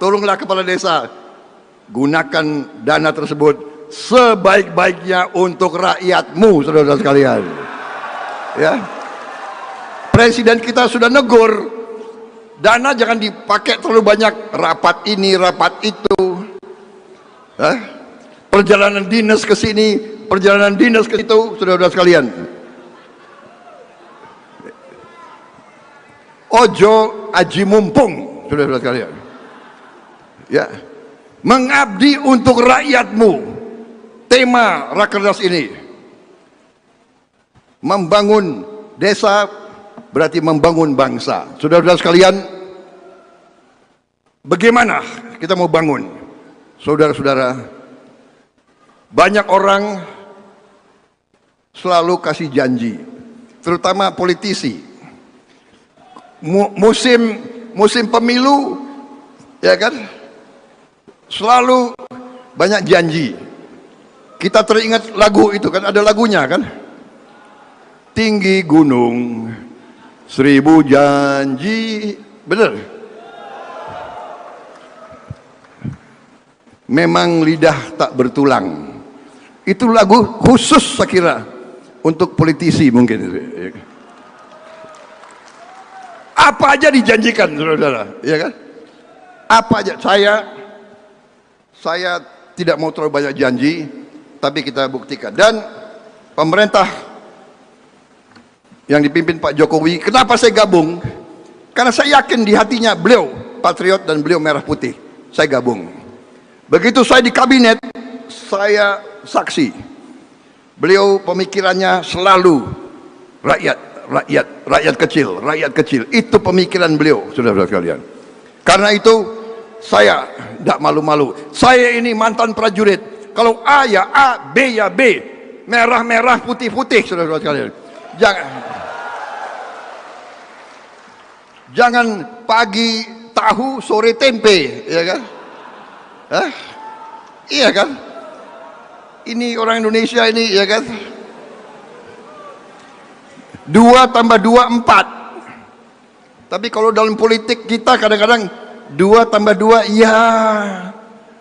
tolonglah kepala desa, gunakan dana tersebut sebaik-baiknya untuk rakyatmu, saudara-saudara sekalian. Ya, Presiden kita sudah negur, dana jangan dipakai terlalu banyak, rapat ini, rapat itu, perjalanan dinas ke sini, perjalanan dinas ke situ, saudara-saudara sekalian. Ojo aji mumpung, saudara-saudara sekalian. Ya, mengabdi untuk rakyatmu. Tema Rakernas ini, membangun desa berarti membangun bangsa. Saudara-saudara sekalian, bagaimana kita mau bangun? Saudara-saudara, banyak orang selalu kasih janji, terutama politisi. Musim pemilu, ya kan, selalu banyak janji. Kita teringat lagu itu kan, ada lagunya kan, tinggi gunung 1000 janji, bener. Memang lidah tak bertulang. Itu lagu khusus saya kira untuk politisi mungkin. Apa aja dijanjikan, saudara-saudara, ya kan? Apa aja. Saya tidak mau terlalu banyak janji, tapi kita buktikan. Dan pemerintah yang dipimpin Pak Jokowi, kenapa saya gabung? Karena saya yakin di hatinya beliau patriot dan beliau merah putih. Saya gabung. Begitu saya di kabinet, saya saksi. Beliau pemikirannya selalu rakyat kecil. Itu pemikiran beliau, saudara-saudara sekalian. Karena itu saya tidak malu-malu. Saya ini mantan prajurit. Kalau A ya A, B ya B, merah-merah, putih-putih, saudara-saudara sekalian. Jangan pagi tahu, sore tempe, ya kan? Iya kan? Ini orang Indonesia ini, ya kan? 2 tambah 2 4. Tapi kalau dalam politik kita kadang-kadang 2 tambah 2, ya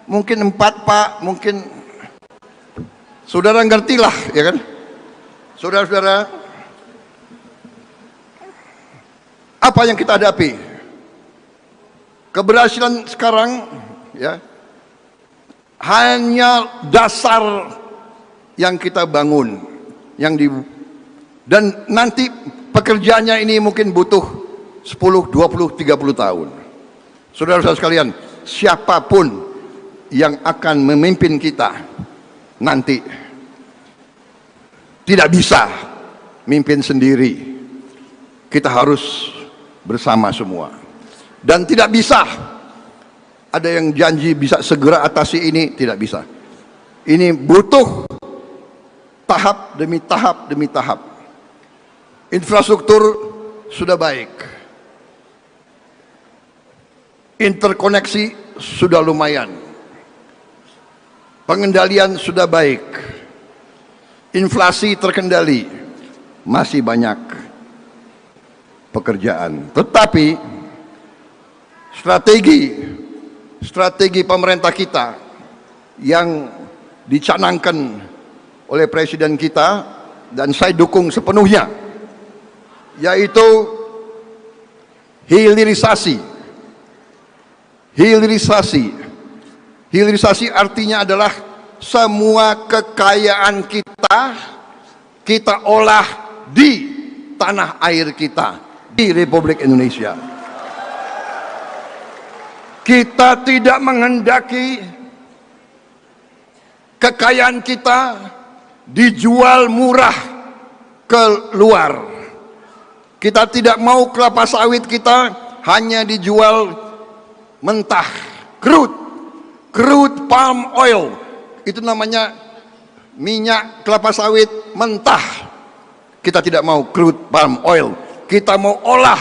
mungkin 4 Pak, mungkin saudara ngertilah, ya kan? Saudara-saudara, apa yang kita hadapi? Keberhasilan sekarang, ya, hanya dasar yang kita bangun, dan nanti pekerjaannya ini mungkin butuh 10, 20, 30 tahun. Saudara-saudara sekalian, siapapun yang akan memimpin kita nanti tidak bisa mimpin sendiri. Kita harus bersama semua. Dan tidak bisa ada yang janji bisa segera atasi ini, tidak bisa. Ini butuh tahap demi tahap demi tahap. Infrastruktur sudah baik, interkoneksi sudah lumayan, pengendalian sudah baik, inflasi terkendali, masih banyak pekerjaan. Tetapi strategi pemerintah kita yang dicanangkan oleh presiden kita, dan saya dukung sepenuhnya, yaitu hilirisasi. Hilirisasi artinya adalah semua kekayaan kita olah di tanah air kita, di Republik Indonesia. Kita tidak menghendaki kekayaan kita dijual murah ke luar. Kita tidak mau kelapa sawit kita hanya dijual mentah, crude palm oil, itu namanya minyak kelapa sawit mentah. Kita tidak mau crude palm oil, kita mau olah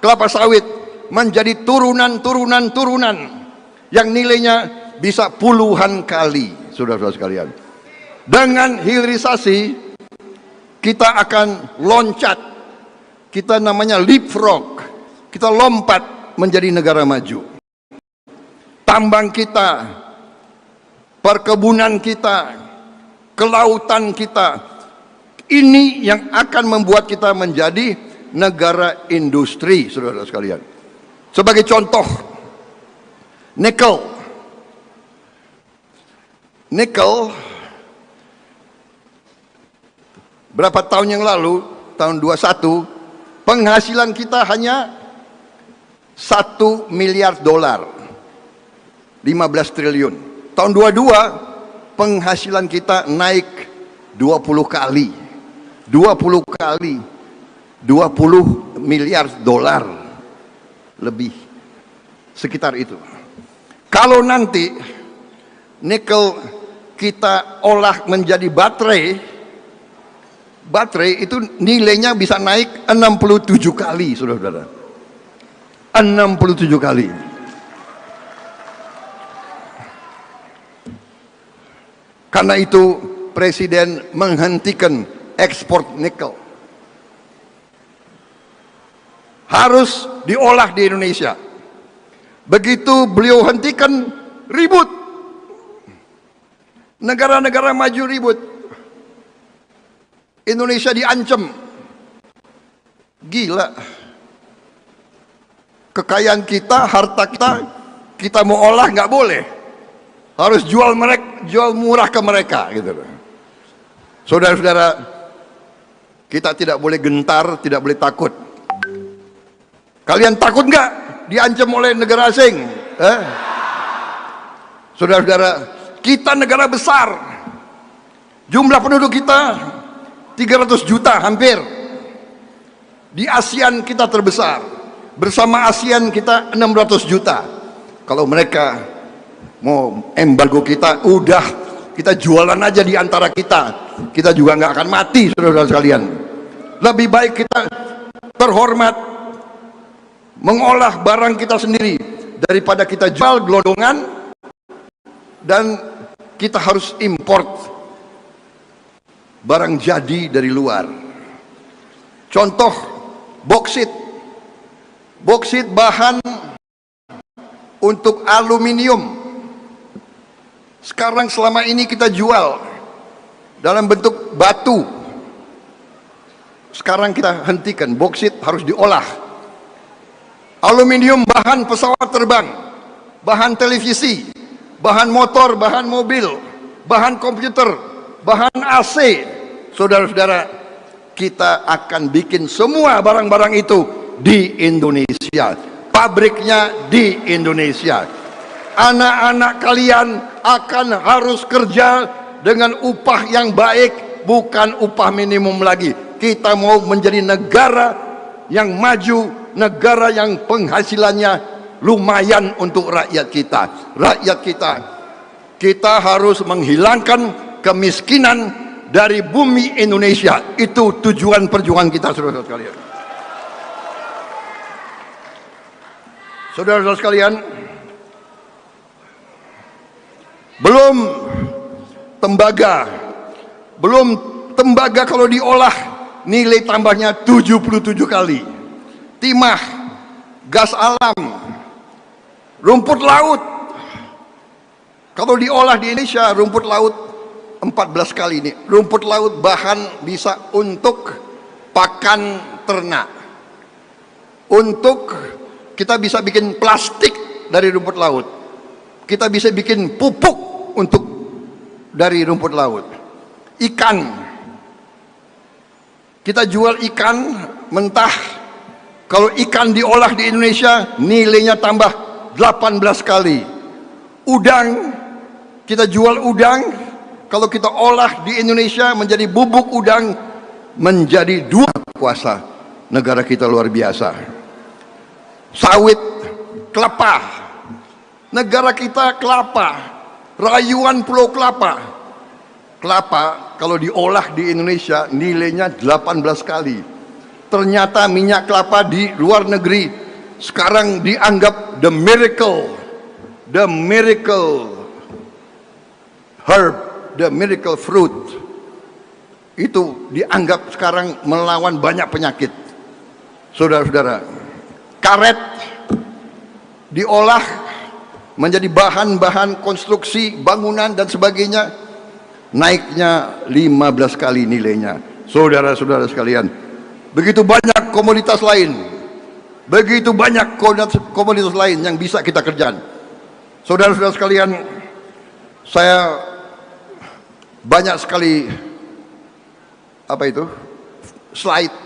kelapa sawit menjadi turunan yang nilainya bisa puluhan kali. Saudara-saudara sekalian, dengan hilirisasi kita akan loncat, kita namanya leapfrog, kita lompat menjadi negara maju. Tambang kita, perkebunan kita, kelautan kita, ini yang akan membuat kita menjadi negara industri. Saudara-saudara sekalian, sebagai contoh, nikel berapa tahun yang lalu, tahun 21, penghasilan kita hanya 1 miliar dolar, 15 triliun. Tahun 22 penghasilan kita naik 20 kali, 20 miliar dolar lebih, sekitar itu. Kalau nanti nikel kita olah menjadi baterai itu nilainya bisa naik 67 kali, saudara-saudara. 67 kali. Karena itu presiden menghentikan ekspor nikel. Harus diolah di Indonesia. Begitu beliau hentikan, ribut. Negara-negara maju ribut. Indonesia diancam. Gila. Kekayaan kita, harta kita mau olah nggak boleh. Harus jual murah ke mereka, gitu. Saudara-saudara, kita tidak boleh gentar, tidak boleh takut. Kalian takut nggak diancam oleh negara asing? Saudara-saudara, kita negara besar. Jumlah penduduk kita 300 juta hampir. Di ASEAN kita terbesar. Bersama ASEAN kita 600 juta. Kalau mereka mau embargo kita, udah kita jualan aja di antara kita. Kita juga nggak akan mati, saudara-saudara sekalian. Lebih baik kita terhormat mengolah barang kita sendiri daripada kita jual gelondongan dan kita harus import barang jadi dari luar. Contoh boksit bahan untuk aluminium. Sekarang selama ini kita jual dalam bentuk batu. Sekarang kita hentikan, boksit harus diolah. Aluminium bahan pesawat terbang, bahan televisi, bahan motor, bahan mobil, bahan komputer, bahan AC. Saudara-saudara, kita akan bikin semua barang-barang itu di Indonesia. Pabriknya di Indonesia. Anak-anak kalian akan harus kerja dengan upah yang baik, bukan upah minimum lagi. Kita mau menjadi negara yang maju, negara yang penghasilannya lumayan untuk rakyat kita. Rakyat kita harus menghilangkan kemiskinan dari bumi Indonesia. Itu tujuan perjuangan kita, saudara-saudara sekalian. Saudara-saudara sekalian, belum tembaga kalau diolah nilai tambahnya 77 kali. Timah, gas alam, rumput laut. Kalau diolah di Indonesia, rumput laut 14 kali ini. Rumput laut bahan bisa untuk pakan ternak. Untuk kita bisa bikin plastik dari rumput laut. Kita bisa bikin pupuk dari rumput laut. Ikan, kita jual ikan mentah. Kalau ikan diolah di Indonesia nilainya tambah 18 kali. Udang, kita jual udang. Kalau kita olah di Indonesia menjadi bubuk udang, menjadi 2 kuasa negara kita luar biasa. Sawit, kelapa, negara kita kelapa, rayuan pulau kelapa. Kelapa kalau diolah di Indonesia nilainya 18 kali. Ternyata minyak kelapa di luar negeri sekarang dianggap the miracle herb, the miracle fruit. Itu dianggap sekarang melawan banyak penyakit. Saudara-saudara, karet diolah menjadi bahan-bahan konstruksi bangunan dan sebagainya, naiknya 15 kali nilainya. Saudara-saudara sekalian, begitu banyak komoditas lain, begitu banyak komoditas lain yang bisa kita kerjakan. Saudara-saudara sekalian, saya banyak sekali slide,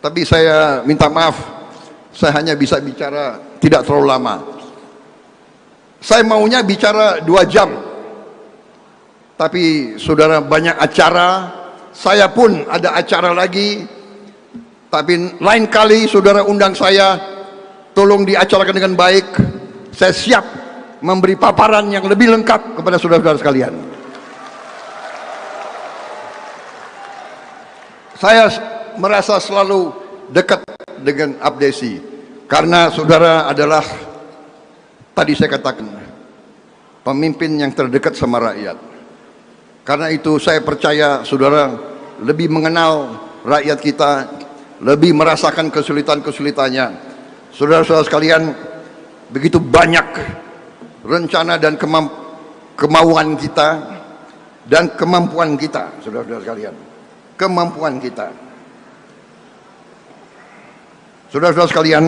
tapi saya minta maaf, saya hanya bisa bicara tidak terlalu lama. Saya maunya bicara 2 jam, tapi saudara banyak acara, saya pun ada acara lagi. Tapi lain kali saudara undang saya, tolong diacarakan dengan baik. Saya siap memberi paparan yang lebih lengkap kepada saudara-saudara sekalian. Saya merasa selalu dekat dengan Abdesi karena saudara adalah, tadi saya katakan, pemimpin yang terdekat sama rakyat. Karena itu saya percaya saudara lebih mengenal rakyat kita, lebih merasakan kesulitan-kesulitannya. Saudara-saudara sekalian, begitu banyak rencana dan kemauan kita dan kemampuan kita, saudara-saudara sekalian. Kemampuan kita. Saudara-saudara sekalian,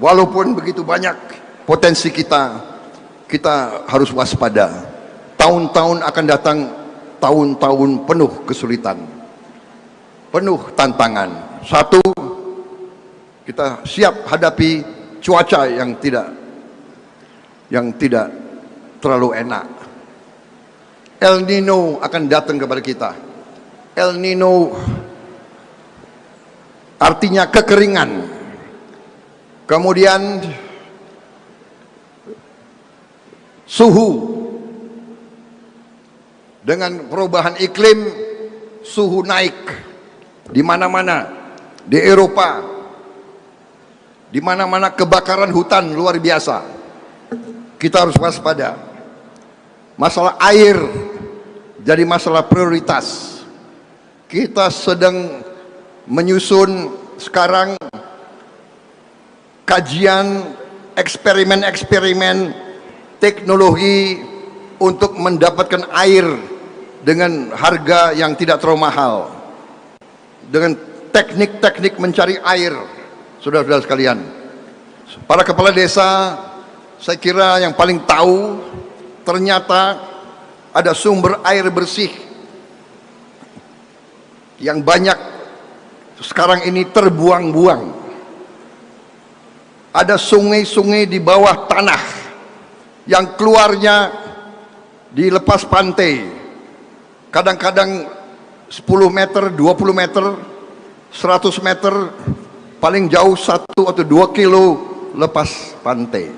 walaupun begitu banyak potensi kita, kita harus waspada. Tahun-tahun akan datang, tahun-tahun penuh kesulitan, penuh tantangan. Satu, kita siap hadapi cuaca yang tidak terlalu enak. El Nino akan datang kepada kita. El Nino artinya kekeringan. Kemudian suhu, dengan perubahan iklim, suhu naik di mana-mana, di Eropa, di mana-mana kebakaran hutan luar biasa. Kita harus waspada. Masalah air jadi masalah prioritas. Kita sedang menyusun sekarang kajian, eksperimen-eksperimen teknologi untuk mendapatkan air dengan harga yang tidak terlalu mahal, dengan teknik-teknik mencari air. Saudara-saudara sekalian, para kepala desa, saya kira yang paling tahu ternyata ada sumber air bersih yang banyak sekarang ini terbuang-buang. Ada sungai-sungai di bawah tanah yang keluarnya di lepas pantai, kadang-kadang 10 meter, 20 meter, 100 meter, paling jauh 1 atau 2 kilo lepas pantai.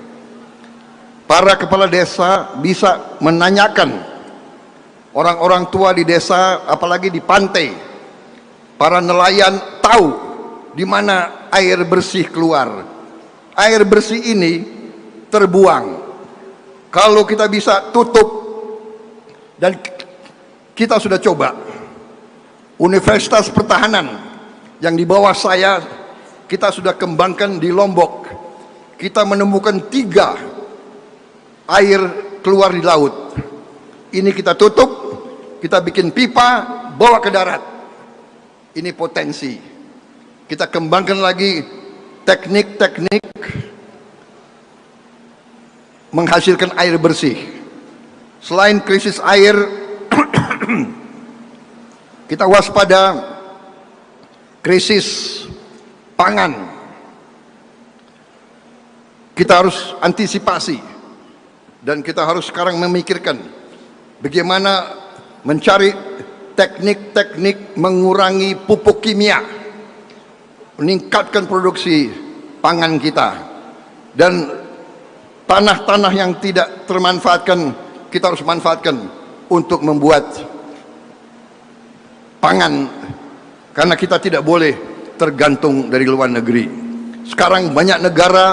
Para kepala desa bisa menanyakan orang-orang tua di desa, apalagi di pantai. Para nelayan tahu di mana air bersih keluar. Air bersih ini terbuang. Kalau kita bisa tutup, dan kita sudah coba, Universitas Pertahanan yang di bawah saya kita sudah kembangkan di Lombok. Kita menemukan 3 air keluar di laut. Ini kita tutup, kita bikin pipa, bawa ke darat. Ini potensi. Kita kembangkan lagi teknik-teknik menghasilkan air bersih. Selain krisis air, kita waspada krisis pangan. Kita harus antisipasi, dan kita harus sekarang memikirkan bagaimana mencari teknik-teknik mengurangi pupuk kimia, meningkatkan produksi pangan kita, dan tanah-tanah yang tidak termanfaatkan kita harus manfaatkan untuk membuat pangan, karena kita tidak boleh tergantung dari luar negeri. Sekarang banyak negara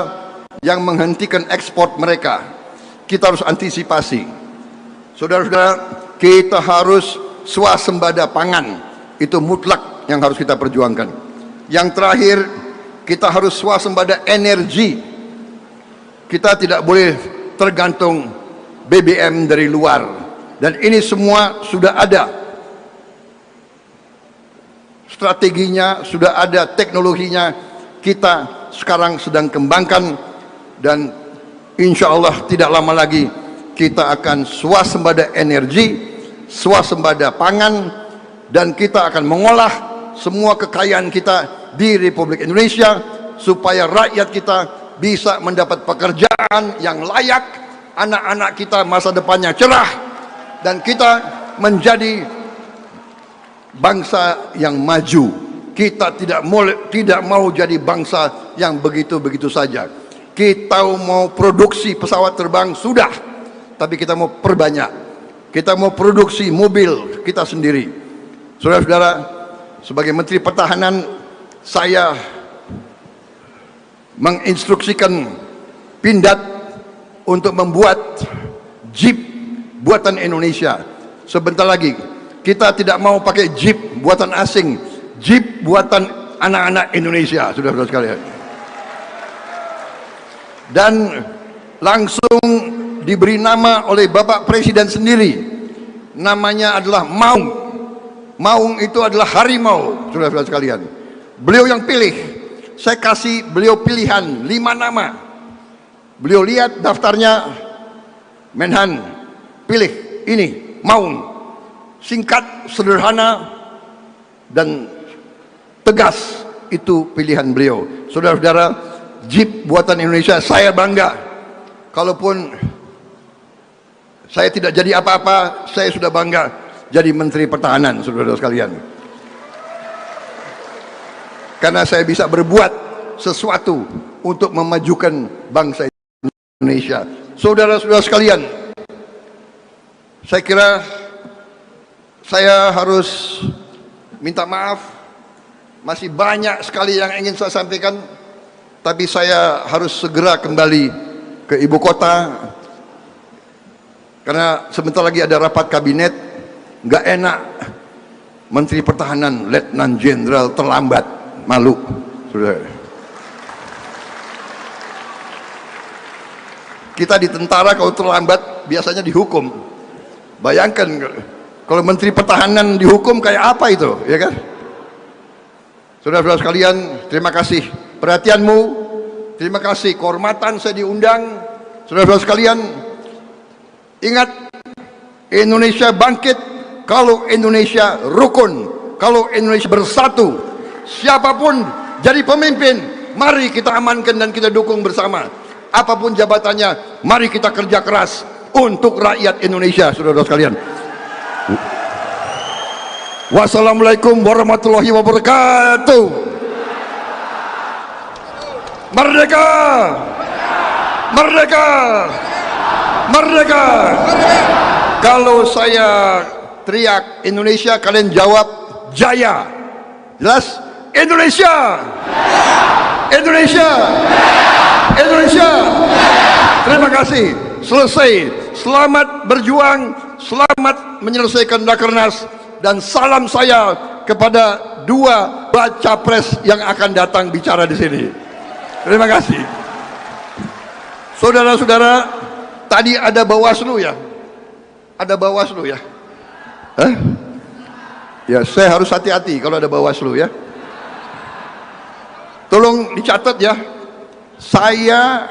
yang menghentikan ekspor mereka. Kita harus antisipasi. Saudara-saudara, kita harus swasembada pangan. Itu mutlak yang harus kita perjuangkan. Yang terakhir, kita harus swasembada energi. Kita tidak boleh tergantung BBM dari luar, dan ini semua sudah ada strateginya, sudah ada teknologinya. Kita sekarang sedang kembangkan, dan insya Allah tidak lama lagi kita akan swasembada energi, swasembada pangan, dan kita akan mengolah semua kekayaan kita di Republik Indonesia supaya rakyat kita bisa mendapat pekerjaan yang layak, anak-anak kita masa depannya cerah, dan kita menjadi bangsa yang maju. Kita tidak mau jadi bangsa yang begitu-begitu saja. Kita mau produksi pesawat terbang sudah, tapi kita mau perbanyak. Kita mau produksi mobil kita sendiri. Saudara-saudara, sebagai Menteri Pertahanan, saya menginstruksikan Pindad untuk membuat jeep buatan Indonesia. Sebentar lagi kita tidak mau pakai jeep buatan asing, jeep buatan anak-anak Indonesia, saudara-saudara sekalian. Dan langsung diberi nama oleh Bapak Presiden sendiri. Namanya adalah Maung. Maung itu adalah harimau, saudara-saudara sekalian. Beliau yang pilih. Saya kasih beliau pilihan 5 nama. Beliau lihat daftarnya, Menhan, pilih ini, Maung. Singkat, sederhana, dan tegas. Itu pilihan beliau. Saudara-saudara, jeep buatan Indonesia, saya bangga. Kalaupun saya tidak jadi apa-apa, saya sudah bangga jadi Menteri Pertahanan, saudara-saudara sekalian. Karena saya bisa berbuat sesuatu untuk memajukan bangsa Indonesia. Saudara-saudara sekalian, saya kira saya harus minta maaf. Masih banyak sekali yang ingin saya sampaikan, tapi saya harus segera kembali ke ibu kota. Karena sebentar lagi ada rapat kabinet. Nggak enak Menteri Pertahanan Letnan Jenderal terlambat, malu, saudara. Kita di tentara kalau terlambat biasanya dihukum. Bayangkan kalau Menteri Pertahanan dihukum kayak apa itu, ya kan? Saudara-saudara sekalian, terima kasih perhatianmu, terima kasih kehormatan saya diundang. Saudara-saudara sekalian, ingat, Indonesia bangkit kalau Indonesia rukun, kalau Indonesia bersatu. Siapapun jadi pemimpin, mari kita amankan dan kita dukung bersama. Apapun jabatannya, mari kita kerja keras untuk rakyat Indonesia, saudara-saudara sekalian. Wassalamualaikum warahmatullahi wabarakatuh. Merdeka! Merdeka! Merdeka! Kalau saya teriak Indonesia, kalian jawab Jaya. Jelas? Indonesia! Indonesia! Indonesia! Terima kasih. Selesai. Selamat berjuang, selamat menyelesaikan Rakernas, dan salam saya kepada dua baca pres yang akan datang bicara di sini. Terima kasih. Saudara-saudara, tadi ada Bawaslu ya? Ada Bawaslu ya? Hah? Ya, saya harus hati-hati kalau ada Bawaslu ya. Tolong dicatat ya. Saya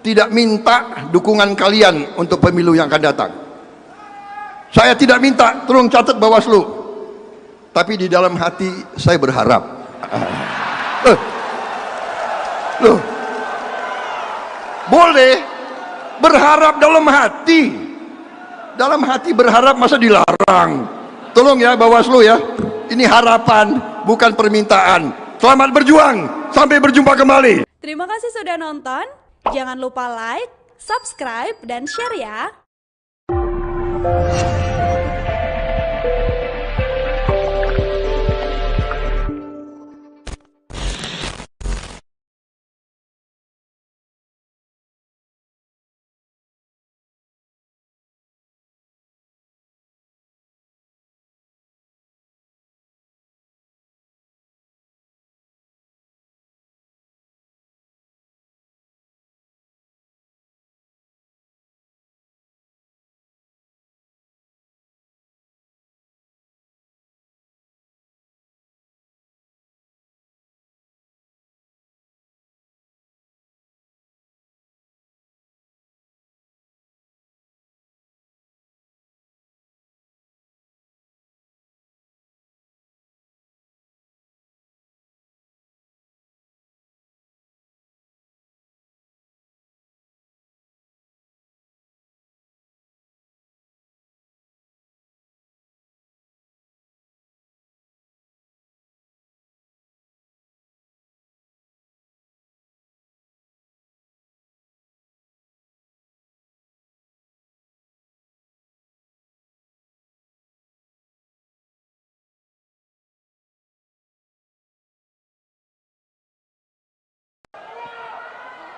tidak minta dukungan kalian untuk pemilu yang akan datang. Saya tidak minta, tolong catat Bawaslu. Tapi di dalam hati saya berharap. Loh, boleh berharap dalam hati. Dalam hati berharap masa dilarang. Tolong ya Bawaslu ya. Ini harapan, bukan permintaan. Selamat berjuang, sampai berjumpa kembali. Terima kasih sudah nonton. Jangan lupa like, subscribe, dan share ya.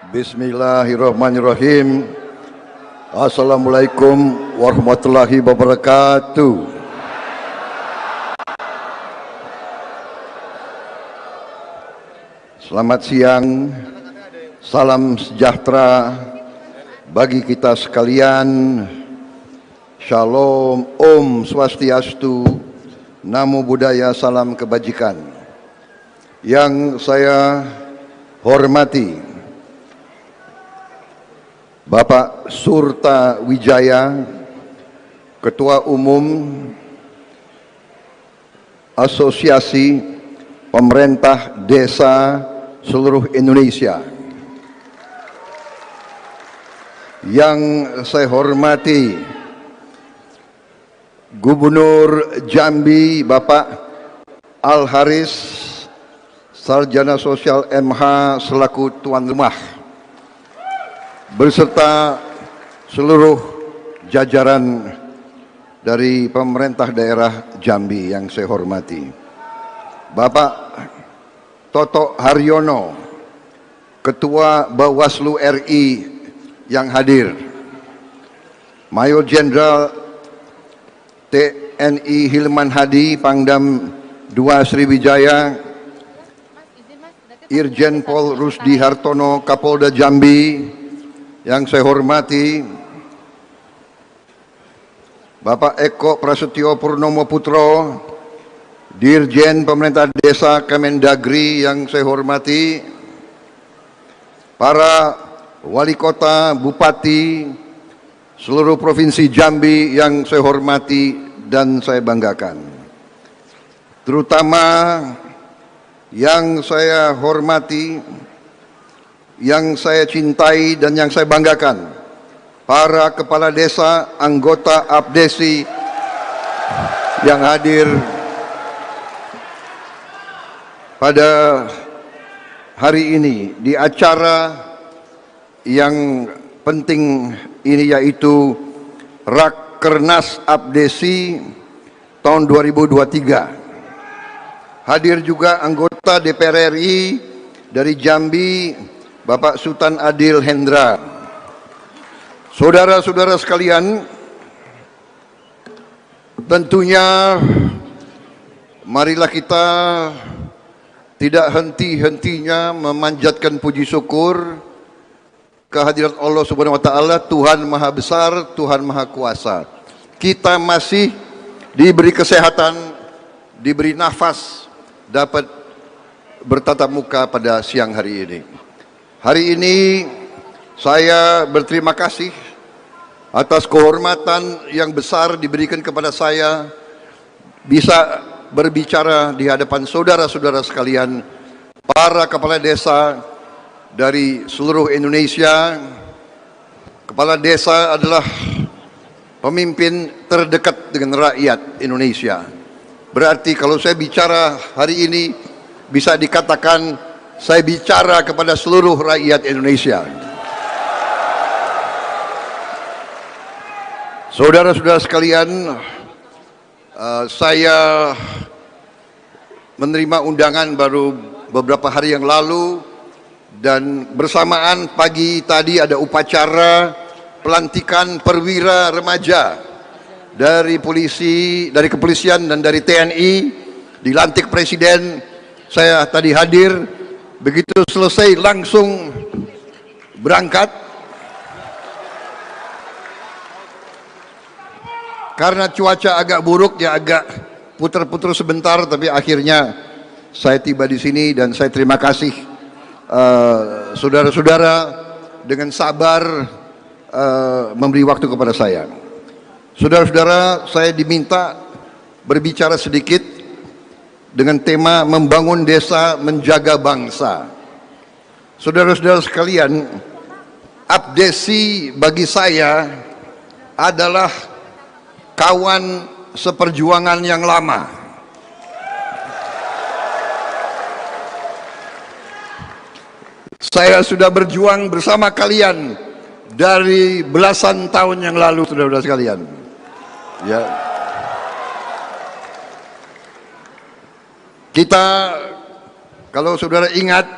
Bismillahirrahmanirrahim. Assalamualaikum warahmatullahi wabarakatuh. Selamat siang, salam sejahtera bagi kita sekalian. Shalom, Om Swastiastu, Namo Buddhaya, salam kebajikan. Yang saya hormati Bapak Surta Wijaya, Ketua Umum Asosiasi Pemerintah Desa seluruh Indonesia. Yang saya hormati Gubernur Jambi Bapak Al Haris, Sarjana Sosial MH selaku tuan rumah, beserta seluruh jajaran dari pemerintah daerah Jambi yang saya hormati. Bapak Toto Haryono, Ketua Bawaslu RI yang hadir, Mayor Jenderal TNI Hilman Hadi, Pangdam 2 Sriwijaya, Irjen Pol Rusdi Hartono, Kapolda Jambi, yang saya hormati Bapak Eko Prasetyo Purnomo Putro, Dirjen Pemerintah Desa Kemendagri yang saya hormati, para wali kota, bupati, seluruh provinsi Jambi yang saya hormati dan saya banggakan. Terutama yang saya hormati, yang saya cintai dan yang saya banggakan, para kepala desa, anggota APDESI yang hadir pada hari ini di acara yang penting ini, yaitu Rakernas APDESI tahun 2023. Hadir juga anggota DPR RI dari Jambi, Bapak Sultan Adil Hendra. Saudara-saudara sekalian, tentunya marilah kita tidak henti-hentinya memanjatkan puji syukur kehadirat Allah Subhanahu wa taala, Tuhan Maha Besar, Tuhan Maha Kuasa. Kita masih diberi kesehatan, diberi nafas, dapat bertatap muka pada siang hari ini. Hari ini saya berterima kasih atas kehormatan yang besar diberikan kepada saya bisa berbicara di hadapan saudara-saudara sekalian, para kepala desa dari seluruh Indonesia. Kepala desa adalah pemimpin terdekat dengan rakyat Indonesia. Berarti kalau saya bicara hari ini, bisa dikatakan saya bicara kepada seluruh rakyat Indonesia. Saudara-saudara sekalian, saya menerima undangan baru beberapa hari yang lalu, dan bersamaan pagi tadi ada upacara pelantikan perwira remaja dari polisi, dari kepolisian dan dari TNI, dilantik Presiden. Saya tadi hadir, begitu selesai langsung berangkat. Karena cuaca agak buruk, ya agak putar-putar sebentar, tapi akhirnya saya tiba di sini dan saya terima kasih saudara-saudara dengan sabar memberi waktu kepada saya. Saudara-saudara, saya diminta berbicara sedikit dengan tema membangun desa, menjaga bangsa. Saudara-saudara sekalian, APDESI bagi saya adalah kawan seperjuangan yang lama. Saya sudah berjuang bersama kalian dari belasan tahun yang lalu, saudara-saudara sekalian. Ya. Kita, kalau saudara ingat,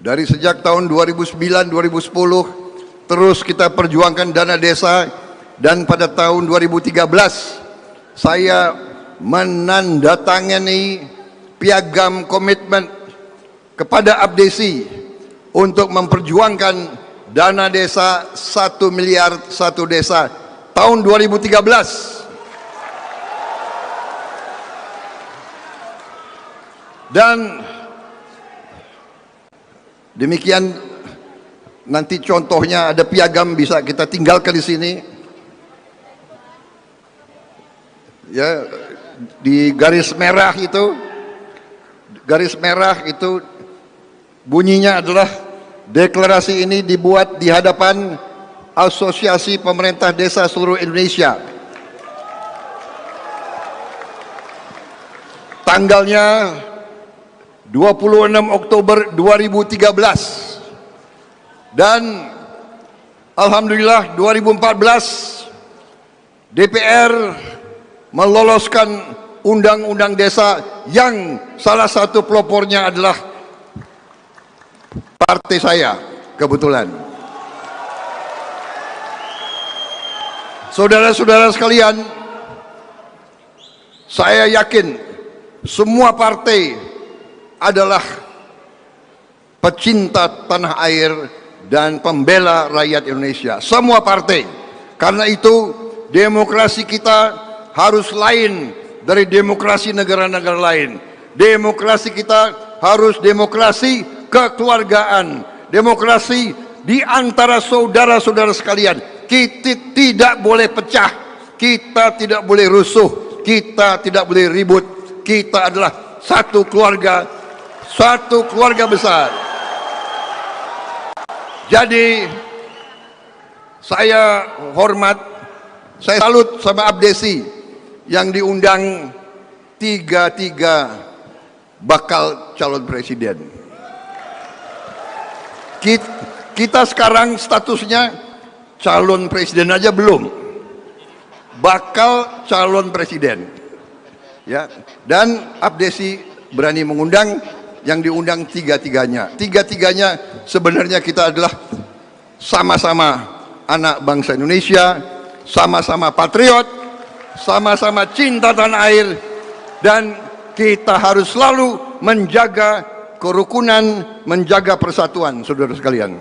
dari sejak tahun 2009-2010 terus kita perjuangkan dana desa. Dan pada tahun 2013 saya menandatangani piagam komitmen kepada APDESI untuk memperjuangkan dana desa 1 miliar satu desa tahun 2013. Dan demikian, nanti contohnya ada piagam bisa kita tinggalkan di sini. Ya, di garis merah itu bunyinya adalah deklarasi ini dibuat di hadapan Asosiasi Pemerintah Desa Seluruh Indonesia. Tanggalnya 26 Oktober 2013. Dan alhamdulillah 2014 DPR meloloskan undang-undang desa yang salah satu pelopornya adalah partai saya kebetulan. Saudara-saudara sekalian, saya yakin semua partai adalah pecinta tanah air dan pembela rakyat Indonesia, semua partai. Karena itu demokrasi kita harus lain dari demokrasi negara-negara lain. Demokrasi kita harus demokrasi kekeluargaan, demokrasi di antara saudara-saudara sekalian. Kita tidak boleh pecah, kita tidak boleh rusuh, kita tidak boleh ribut. Kita adalah satu keluarga besar. Jadi saya hormat, saya salut sama Abdesi yang diundang tiga bakal calon presiden. Kita sekarang statusnya calon presiden aja belum, bakal calon presiden, ya. Dan Abdesi berani mengundang, yang diundang tiga-tiganya sebenarnya kita adalah sama-sama anak bangsa Indonesia, sama-sama patriot, sama-sama cinta tanah air, dan kita harus selalu menjaga kerukunan, menjaga persatuan, saudara sekalian.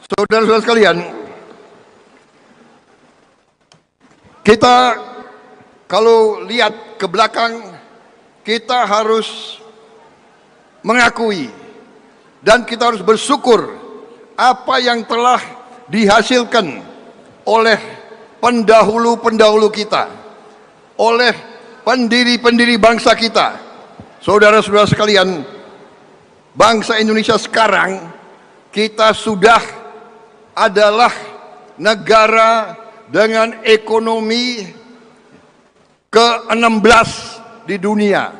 Saudara-saudara sekalian, kita kalau lihat ke belakang, kita harus mengakui dan kita harus bersyukur apa yang telah dihasilkan oleh pendahulu-pendahulu kita, oleh pendiri-pendiri bangsa kita. Saudara-saudara sekalian, bangsa Indonesia sekarang kita sudah adalah negara dengan ekonomi ke-16 di dunia.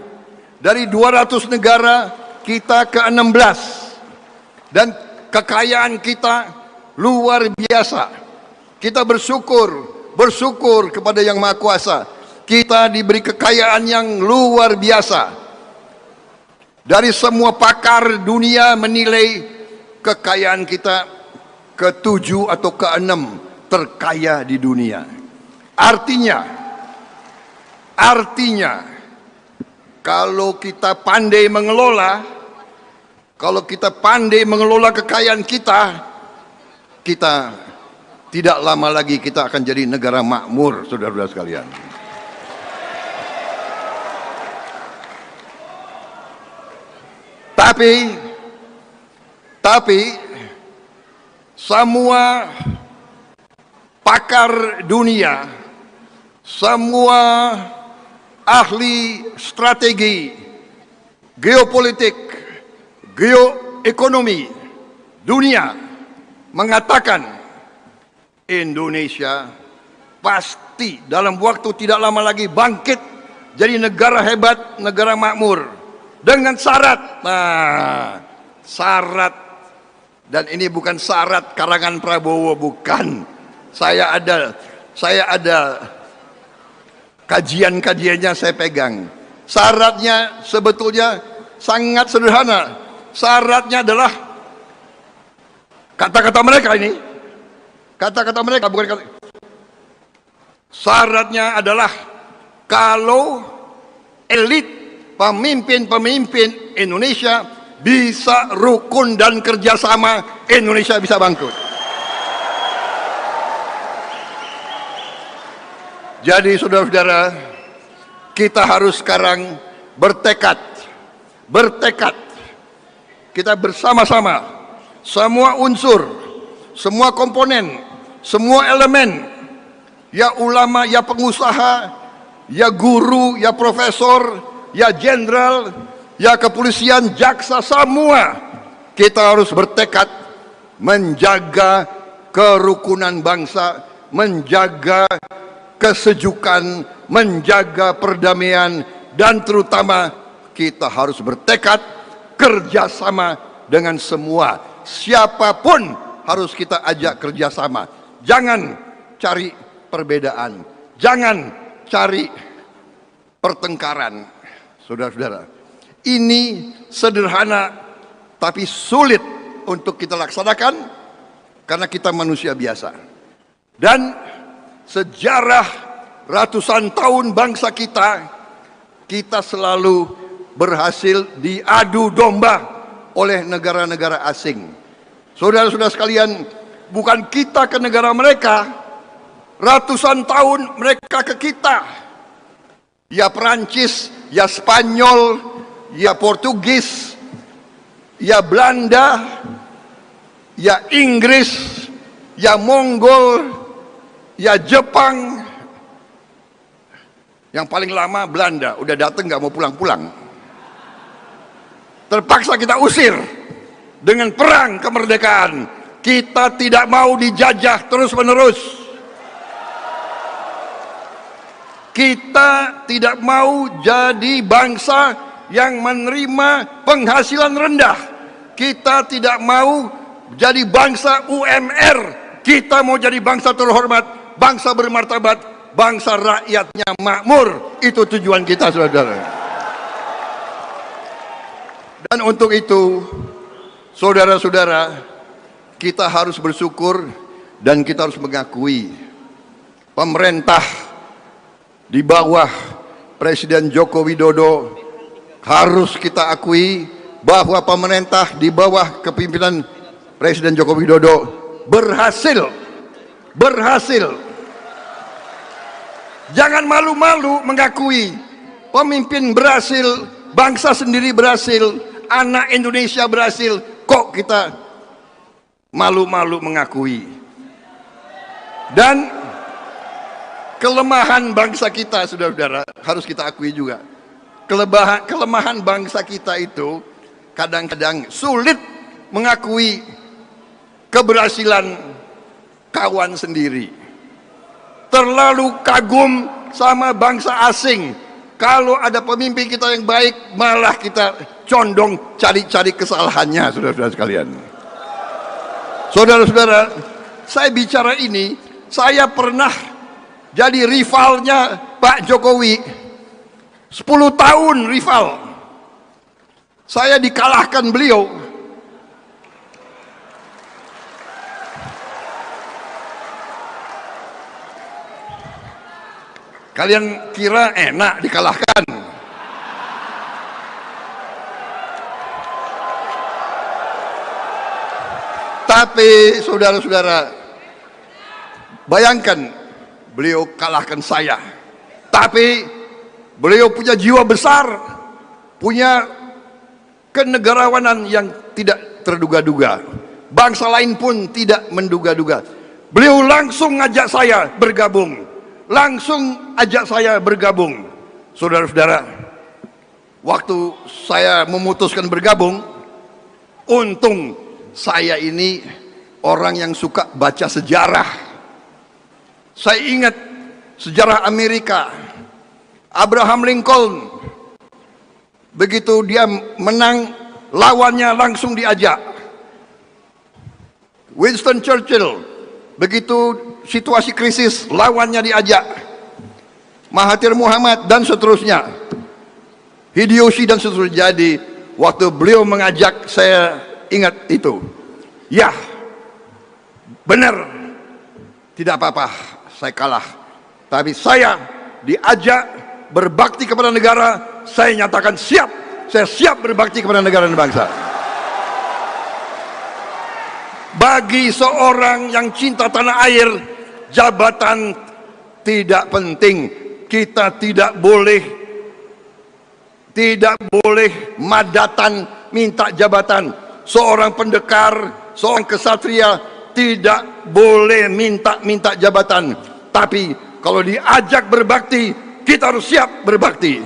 Dari 200 negara kita ke-16, dan kekayaan kita luar biasa. Kita bersyukur kepada Yang Maha Kuasa. Kita diberi kekayaan yang luar biasa. Dari semua pakar dunia menilai kekayaan kita ke-7 atau ke-6 terkaya di dunia. Artinya kalau kita pandai mengelola, kalau kita pandai mengelola kekayaan kita tidak lama lagi kita akan jadi negara makmur, saudara-saudara sekalian. Tapi semua pakar dunia, semua ahli strategi, geopolitik, geoekonomi dunia mengatakan Indonesia pasti dalam waktu tidak lama lagi bangkit jadi negara hebat, negara makmur, dengan syarat. Nah, syarat, dan ini bukan syarat karangan Prabowo, bukan. Saya ada kajian-kajiannya, saya pegang. Syaratnya sebetulnya sangat sederhana. Syaratnya adalah kata-kata mereka ini. Kata-kata mereka bukan kata. Syaratnya adalah kalau elit pemimpin-pemimpin Indonesia bisa rukun dan kerjasama, Indonesia bisa bangkrut. Jadi saudara-saudara, kita harus sekarang bertekad. Kita bersama-sama, semua unsur, semua komponen, semua elemen, ya ulama, ya pengusaha, ya guru, ya profesor, ya jenderal, ya kepolisian, jaksa, semua kita harus bertekad menjaga kerukunan bangsa, menjaga kesejukan, menjaga perdamaian, dan terutama kita harus bertekad kerjasama dengan semua. Siapapun harus kita ajak kerjasama. Jangan cari perbedaan, jangan cari pertengkaran. Saudara-saudara, ini sederhana tapi sulit untuk kita laksanakan karena kita manusia biasa. Dan sejarah ratusan tahun bangsa kita selalu berhasil diadu domba oleh negara-negara asing. Saudara-saudara sekalian, bukan kita ke negara mereka, ratusan tahun mereka ke kita. Ya Perancis, ya Spanyol, ya Portugis, ya Belanda, ya Inggris, ya Mongol, ya Jepang. Yang paling lama Belanda, udah datang nggak mau pulang-pulang. Terpaksa kita usir dengan perang kemerdekaan. Kita tidak mau dijajah terus-menerus. Kita tidak mau jadi bangsa yang menerima penghasilan rendah. Kita tidak mau jadi bangsa UMR. Kita mau jadi bangsa terhormat, bangsa bermartabat, bangsa rakyatnya makmur. Itu tujuan kita, saudara. Dan untuk itu, saudara-saudara, kita harus bersyukur dan kita harus mengakui pemerintah di bawah Presiden Joko Widodo, harus kita akui bahwa pemerintah di bawah kepemimpinan Presiden Joko Widodo berhasil. Jangan malu-malu mengakui pemimpin berhasil, bangsa sendiri berhasil, anak Indonesia berhasil. Kok kita malu-malu mengakui? Dan kelemahan bangsa kita, saudara-saudara, harus kita akui juga. Kelemahan bangsa kita itu kadang-kadang sulit mengakui keberhasilan kawan sendiri. Terlalu kagum sama bangsa asing. Kalau ada pemimpin kita yang baik, malah kita condong cari-cari kesalahannya, saudara-saudara sekalian. Saudara-saudara, saya bicara ini, saya pernah jadi rivalnya Pak Jokowi. 10 tahun rival. Saya dikalahkan beliau. Kalian kira enak dikalahkan? Tapi saudara-saudara, bayangkan beliau kalahkan saya. Tapi beliau punya jiwa besar, punya kenegarawanan yang tidak terduga-duga. Bangsa lain pun tidak menduga-duga. Beliau langsung ngajak saya bergabung. Saudara-saudara, waktu saya memutuskan bergabung, untung saya ini orang yang suka baca sejarah. Saya ingat sejarah Amerika. Abraham Lincoln, begitu dia menang, lawannya langsung diajak. Winston Churchill, begitu situasi krisis, lawannya diajak. Mahathir Muhammad dan seterusnya, Hideyoshi dan seterusnya. Jadi waktu beliau mengajak, saya ingat itu. Ya, benar, tidak apa-apa, saya kalah. Tapi saya diajak berbakti kepada negara, saya nyatakan siap. Saya siap berbakti kepada negara dan bangsa. Bagi seorang yang cinta tanah air, jabatan tidak penting. Kita tidak boleh madatan minta jabatan. Seorang pendekar, seorang kesatria tidak boleh minta jabatan. Tapi kalau diajak berbakti, kita harus siap berbakti.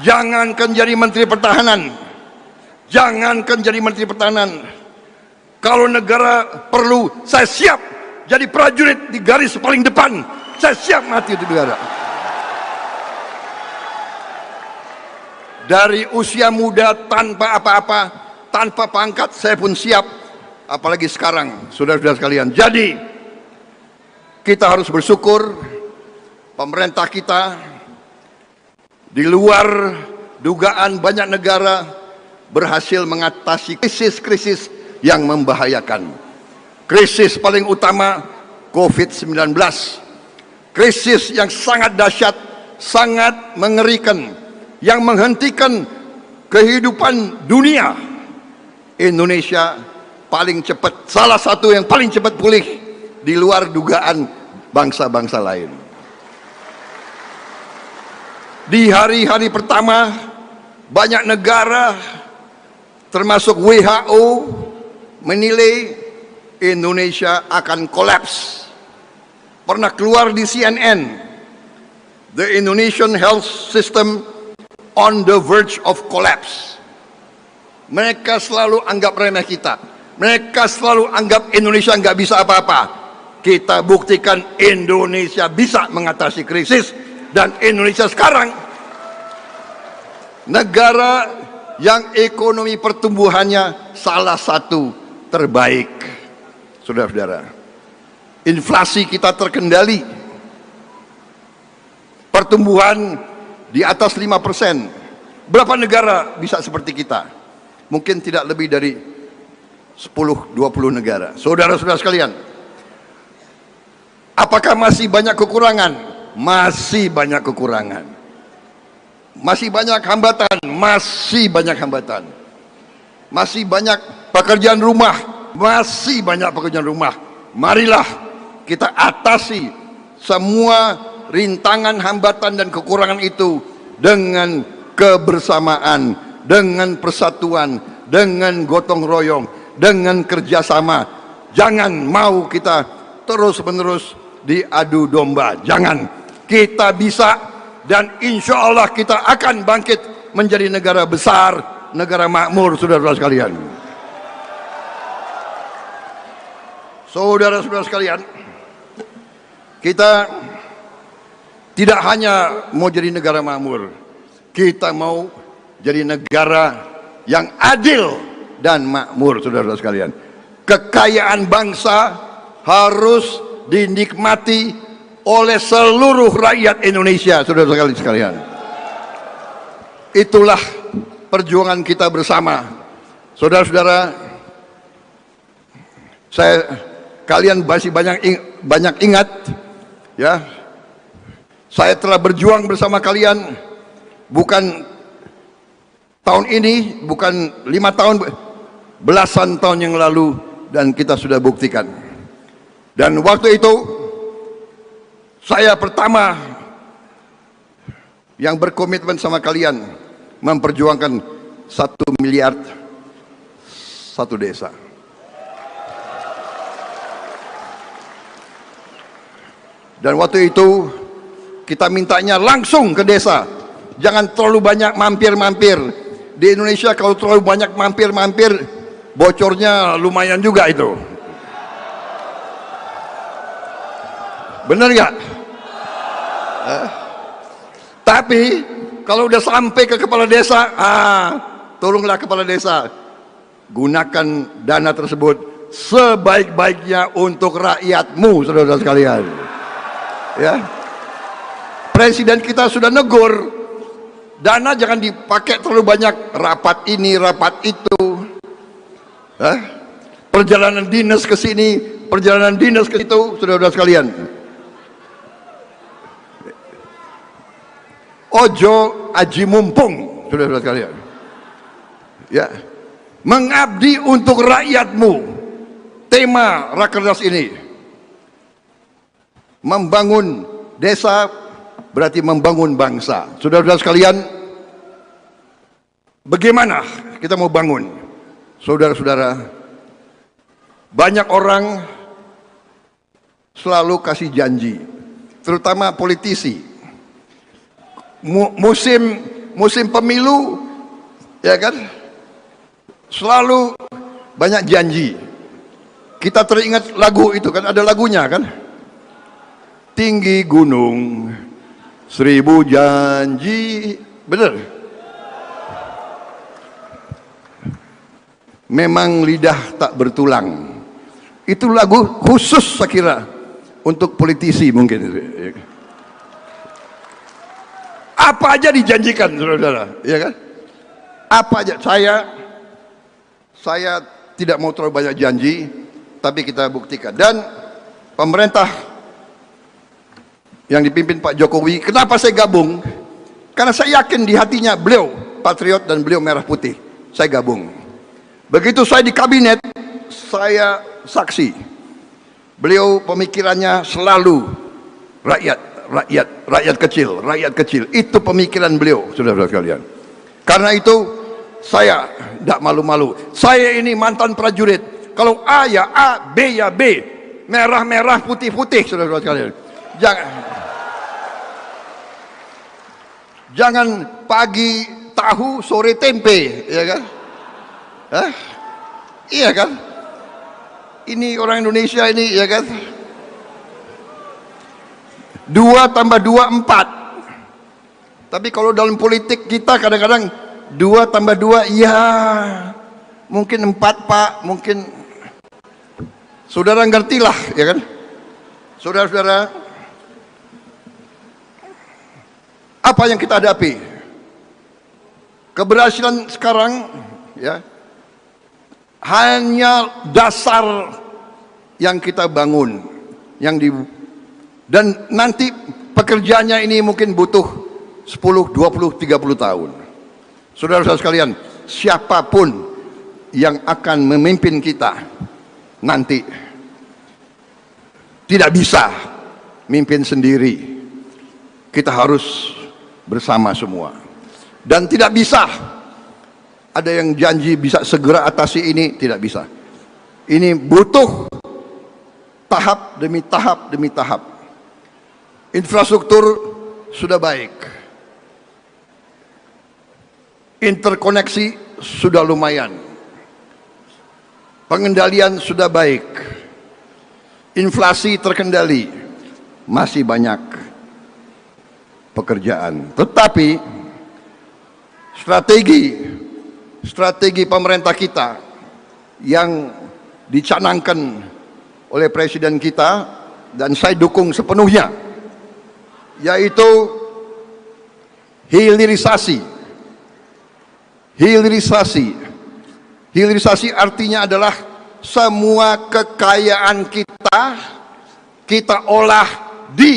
Jangankan jadi menteri pertahanan, kalau negara perlu, saya siap jadi prajurit di garis paling depan. Saya siap mati untuk negara. Dari usia muda, tanpa apa-apa, tanpa pangkat, saya pun siap. Apalagi sekarang, saudara-saudara sekalian. Jadi kita harus bersyukur pemerintah kita di luar dugaan banyak negara berhasil mengatasi krisis-krisis yang membahayakan. Krisis paling utama COVID-19. Krisis yang sangat dahsyat, sangat mengerikan, yang menghentikan kehidupan dunia, Indonesia paling cepat, salah satu yang paling cepat pulih di luar dugaan bangsa-bangsa lain. Di hari-hari pertama, banyak negara termasuk WHO menilai Indonesia akan kolaps. Pernah keluar di CNN, the Indonesian health system on the verge of collapse. Mereka selalu anggap remeh kita. Mereka selalu anggap Indonesia nggak bisa apa-apa. Kita buktikan Indonesia bisa mengatasi krisis. Dan Indonesia sekarang negara yang ekonomi pertumbuhannya salah satu terbaik. Saudara-saudara, inflasi kita terkendali. Pertumbuhan di atas 5%. Berapa negara bisa seperti kita? Mungkin tidak lebih dari 10-20 negara. Saudara-saudara sekalian, apakah masih banyak kekurangan? Masih banyak kekurangan. Masih banyak hambatan. Masih banyak hambatan. Masih banyak pekerjaan rumah. Masih banyak pekerjaan rumah. Marilah kita atasi semua rintangan, hambatan dan kekurangan itu dengan kebersamaan, dengan persatuan, dengan gotong royong, dengan kerjasama. Jangan mau kita terus-menerus diadu domba. Jangan. Kita bisa, dan insya Allah kita akan bangkit menjadi negara besar, negara makmur, saudara-saudara sekalian. Saudara-saudara sekalian, kita tidak hanya mau jadi negara makmur, kita mau jadi negara yang adil dan makmur, saudara-saudara sekalian. Kekayaan bangsa harus dinikmati oleh seluruh rakyat Indonesia, saudara-saudara sekalian. Itulah perjuangan kita bersama. Saudara-saudara, kalian masih banyak ingat, ya, saya telah berjuang bersama kalian bukan tahun ini, bukan 5 tahun, belasan tahun yang lalu, dan kita sudah buktikan. Dan waktu itu saya pertama yang berkomitmen sama kalian memperjuangkan 1 miliar satu desa. Dan waktu itu kita mintanya langsung ke desa. Jangan terlalu banyak mampir-mampir. Di Indonesia kalau terlalu banyak mampir-mampir, bocornya lumayan juga itu. Benar nggak? Tapi kalau udah sampai ke kepala desa, tolonglah kepala desa, gunakan dana tersebut sebaik-baiknya untuk rakyatmu, saudara-saudara sekalian. Ya, Presiden kita sudah negur, dana jangan dipakai terlalu banyak, rapat ini, rapat itu, perjalanan dinas ke sini, perjalanan dinas ke situ, saudara-saudara sekalian. Ojo aji mumpung, saudara-saudara sekalian. Ya, mengabdi untuk rakyatmu. Tema Rakernas ini, membangun desa berarti membangun bangsa. Saudara-saudara sekalian, bagaimana kita mau bangun? Saudara-saudara, banyak orang selalu kasih janji, terutama politisi. Musim pemilu, ya kan, selalu banyak janji. Kita teringat lagu itu kan, ada lagunya kan, tinggi gunung 1000 janji, bener. Memang lidah tak bertulang. Itu lagu khusus saya kira untuk politisi mungkin. Apa aja dijanjikan, saudara-saudara, ya kan? Apa aja. Saya tidak mau terlalu banyak janji, tapi kita buktikan. Dan pemerintah yang dipimpin Pak Jokowi, kenapa saya gabung? Karena saya yakin di hatinya beliau patriot dan beliau merah putih. Saya gabung. Begitu saya di kabinet, saya saksi. Beliau pemikirannya selalu rakyat kecil. Itu pemikiran beliau, saudara-saudara sekalian. Karena itu saya tidak malu-malu. Saya ini mantan prajurit. Kalau A ya A, B ya B. Merah-merah, putih-putih, saudara-saudara sekalian. Jangan pagi tahu, sore tempe, ya kan? Hah? Iya kan? Ini orang Indonesia ini, ya kan? 2 tambah 2 4. Tapi kalau dalam politik kita kadang-kadang 2 tambah 2 ya mungkin 4 Pak, mungkin saudara ngertilah, ya kan? Saudara-saudara, apa yang kita hadapi? Keberhasilan sekarang ya hanya dasar yang kita bangun, dan nanti pekerjaannya ini mungkin butuh 10, 20, 30 tahun. Saudara-saudara sekalian, siapapun yang akan memimpin kita nanti tidak bisa mimpin sendiri. Kita harus bersama semua. Dan tidak bisa ada yang janji bisa segera atasi ini, tidak bisa. Ini butuh tahap demi tahap demi tahap. Infrastruktur sudah baik, interkoneksi sudah lumayan, pengendalian sudah baik, inflasi terkendali, masih banyak pekerjaan. Tetapi strategi pemerintah kita yang dicanangkan oleh presiden kita dan saya dukung sepenuhnya, yaitu hilirisasi. Hilirisasi artinya adalah semua kekayaan kita olah di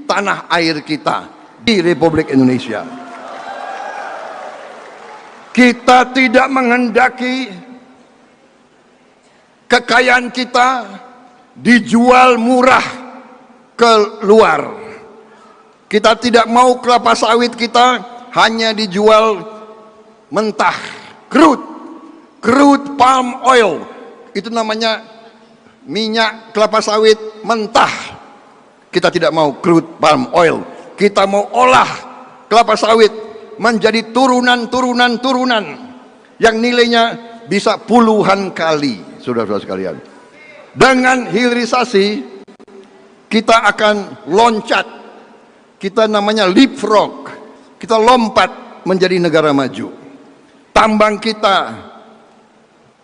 tanah air kita, di Republik Indonesia. Kita tidak menghendaki kekayaan kita dijual murah ke luar. Kita tidak mau kelapa sawit kita hanya dijual mentah, crude palm oil. Itu namanya minyak kelapa sawit mentah. Kita tidak mau crude palm oil. Kita mau olah kelapa sawit menjadi turunan yang nilainya bisa puluhan kali, saudara-saudara sekalian. Dengan hilirisasi kita akan loncat, kita namanya leapfrog, kita lompat menjadi negara maju. Tambang kita,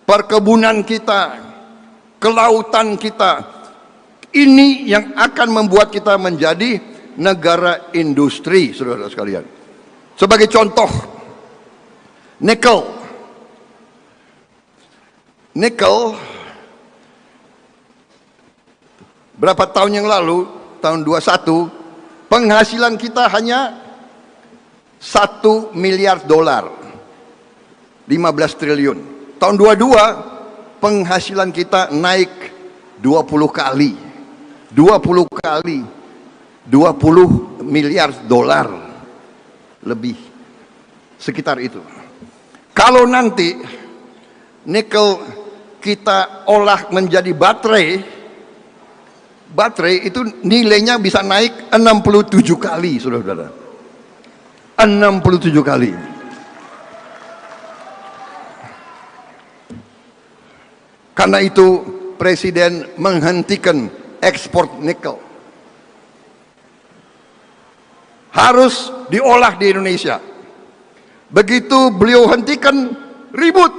perkebunan kita, kelautan kita, ini yang akan membuat kita menjadi negara industri, saudara-saudara sekalian. Sebagai contoh, nikel berapa tahun yang lalu, tahun 21, penghasilan kita hanya $1 miliar, 15 triliun. Tahun 22 penghasilan kita naik 20 kali, 20 miliar dolar lebih, sekitar itu. Kalau nanti nikel kita olah menjadi baterai itu nilainya bisa naik 67 kali, saudara-saudara. 67 kali. Karena itu presiden menghentikan ekspor nikel. Harus diolah di Indonesia. Begitu beliau hentikan, ribut.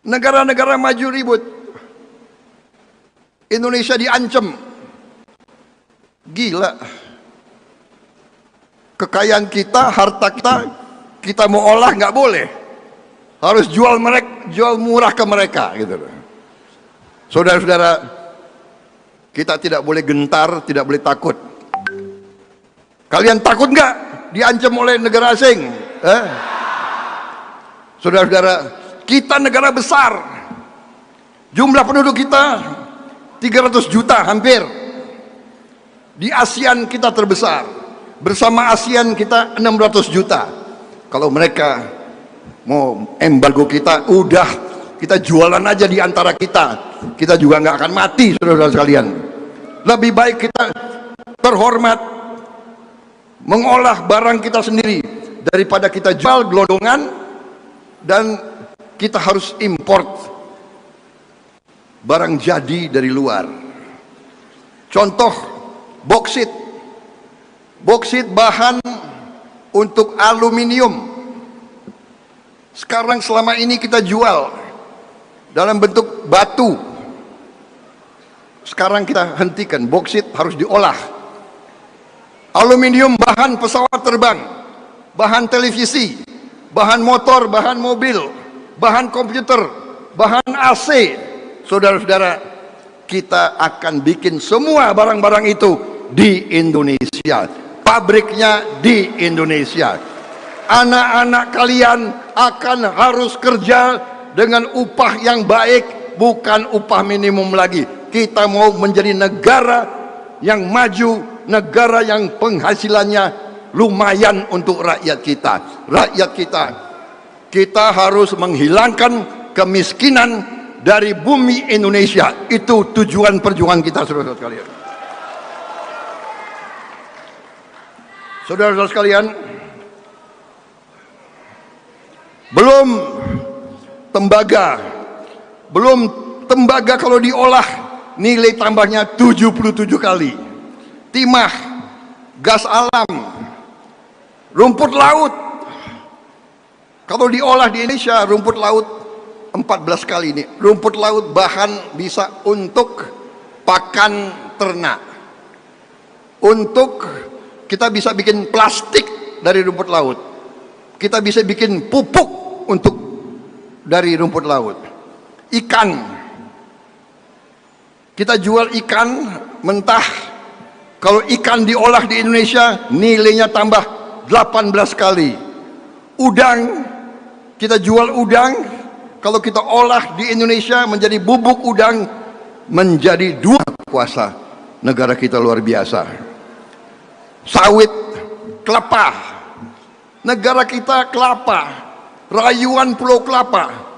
Negara-negara maju ribut. Indonesia diancam. Gila. Kekayaan kita, harta kita mau olah nggak boleh. Harus jual murah ke mereka, gitu. Saudara-saudara, kita tidak boleh gentar, tidak boleh takut. Kalian takut nggak diancam oleh negara asing? Saudara-saudara, kita negara besar. Jumlah penduduk kita 300 juta hampir. Di ASEAN kita terbesar. Bersama ASEAN kita 600 juta. Kalau mereka mau embargo kita, udah kita jualan aja di antara kita. Kita juga nggak akan mati, saudara-saudara sekalian. Lebih baik kita terhormat mengolah barang kita sendiri daripada kita jual gelondongan dan kita harus import barang jadi dari luar. Contoh boksit. Boksit bahan untuk aluminium. Sekarang selama ini kita jual dalam bentuk batu. Sekarang kita hentikan, boksit harus diolah. Aluminium bahan pesawat terbang, bahan televisi, bahan motor, bahan mobil, bahan komputer, bahan AC. Saudara-saudara, kita akan bikin semua barang-barang itu di Indonesia. Pabriknya di Indonesia. Anak-anak kalian akan harus kerja dengan upah yang baik, bukan upah minimum lagi. Kita mau menjadi negara yang maju, negara yang penghasilannya lumayan untuk rakyat kita. Rakyat kita harus menghilangkan kemiskinan dari bumi Indonesia. Itu tujuan perjuangan kita, saudara-saudara sekalian. Saudara-saudara sekalian, belum tembaga kalau diolah nilai tambahnya 77 kali. Timah, gas alam, rumput laut. Kalau diolah di Indonesia, rumput laut 14 kali ini. Rumput laut bahan bisa untuk pakan ternak. Untuk kita bisa bikin plastik dari rumput laut. Kita bisa bikin pupuk dari rumput laut. Ikan, kita jual ikan mentah. Kalau ikan diolah di Indonesia nilainya tambah 18 kali. Udang, kita jual udang. Kalau kita olah di Indonesia menjadi bubuk udang, menjadi 2 kuasa negara kita luar biasa. Sawit, kelapa, negara kita kelapa, rayuan pulau kelapa.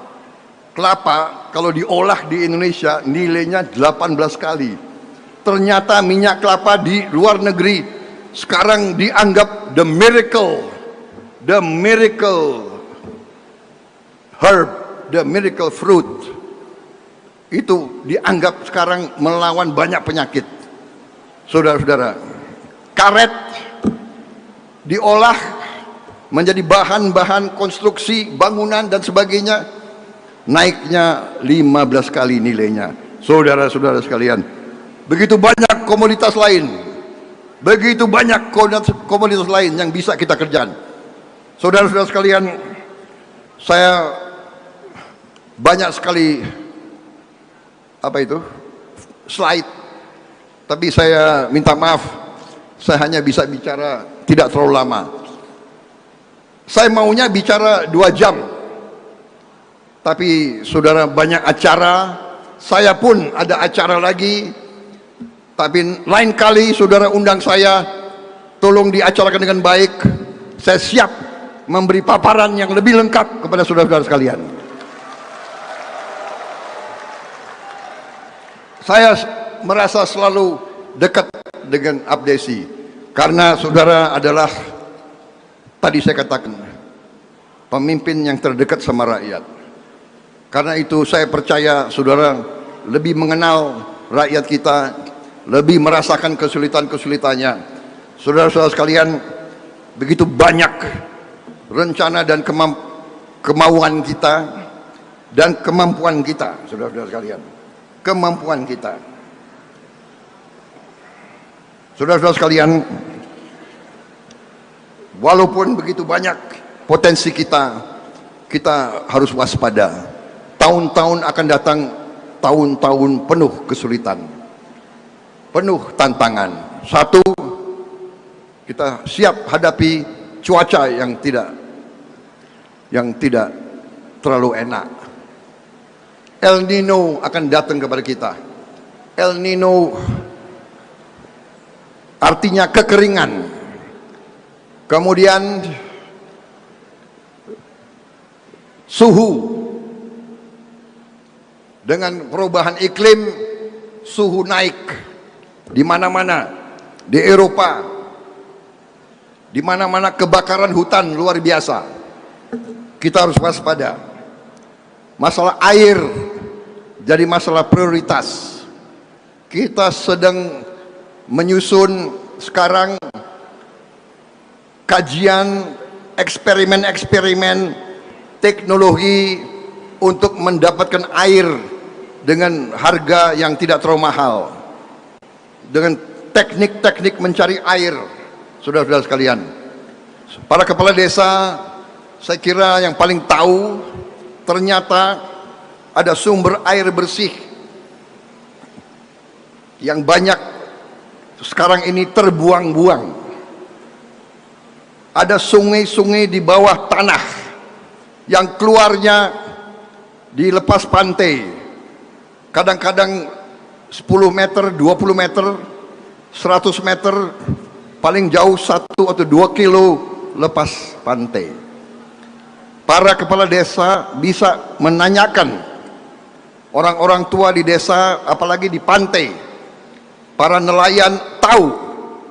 Kelapa kalau diolah di Indonesia nilainya 18 kali. Ternyata minyak kelapa di luar negeri sekarang dianggap the miracle herb, the miracle fruit. Itu dianggap sekarang melawan banyak penyakit. Saudara-saudara, karet diolah menjadi bahan-bahan konstruksi bangunan dan sebagainya, naiknya 15 kali nilainya. Saudara-saudara sekalian, begitu banyak komoditas lain, begitu banyak komoditas lain yang bisa kita kerjakan. Saudara-saudara sekalian, saya banyak sekali slide, tapi saya minta maaf, saya hanya bisa bicara tidak terlalu lama. Saya maunya bicara 2 jam, tapi saudara banyak acara, saya pun ada acara lagi. Tapi lain kali saudara undang saya, tolong diacarakan dengan baik. Saya siap memberi paparan yang lebih lengkap kepada saudara-saudara sekalian. Saya merasa selalu dekat dengan Abdesi karena saudara adalah, tadi saya katakan, pemimpin yang terdekat sama rakyat. Karena itu saya percaya saudara lebih mengenal rakyat kita, lebih merasakan kesulitan-kesulitannya. Saudara-saudara sekalian, begitu banyak rencana dan kemauan kita dan kemampuan kita, saudara-saudara sekalian, kemampuan kita. Saudara-saudara sekalian, walaupun begitu banyak potensi kita, kita harus waspada. Tahun-tahun akan datang, tahun-tahun penuh kesulitan, penuh tantangan. Satu, kita siap hadapi cuaca yang tidak yang tidak terlalu enak. El Nino akan datang kepada kita. El Nino artinya kekeringan. Kemudian suhu, dengan perubahan iklim, suhu naik di mana-mana, di Eropa, di mana-mana kebakaran hutan luar biasa. Kita harus waspada. Masalah air jadi masalah prioritas. Kita sedang menyusun sekarang kajian, eksperimen-eksperimen teknologi untuk mendapatkan air dengan harga yang tidak terlalu mahal, dengan teknik-teknik mencari air. Saudara-saudara sekalian, para kepala desa, saya kira yang paling tahu ternyata ada sumber air bersih yang banyak sekarang ini terbuang-buang. Ada sungai-sungai di bawah tanah yang keluarnya di lepas pantai, kadang-kadang 10 meter, 20 meter, 100 meter, paling jauh 1 atau 2 kilo lepas pantai. Para kepala desa bisa menanyakan orang-orang tua di desa, apalagi di pantai. Para nelayan tahu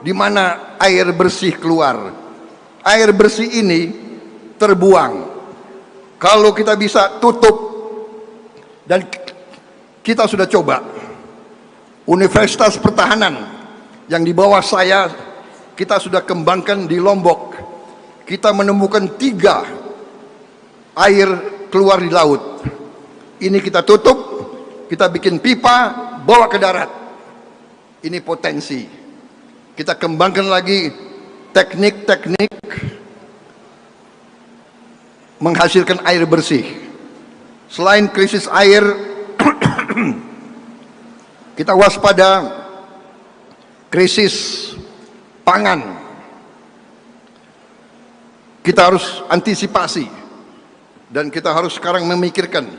di mana air bersih keluar. Air bersih ini terbuang. Kalau kita bisa tutup, dan kita sudah coba, Universitas Pertahanan yang di bawah saya, kita sudah kembangkan di Lombok. Kita menemukan 3 air keluar di laut. Ini kita tutup, kita bikin pipa, bawa ke darat. Ini potensi. Kita kembangkan lagi teknik-teknik menghasilkan air bersih. Selain krisis air, kita waspada krisis pangan. Kita harus antisipasi, dan kita harus sekarang memikirkan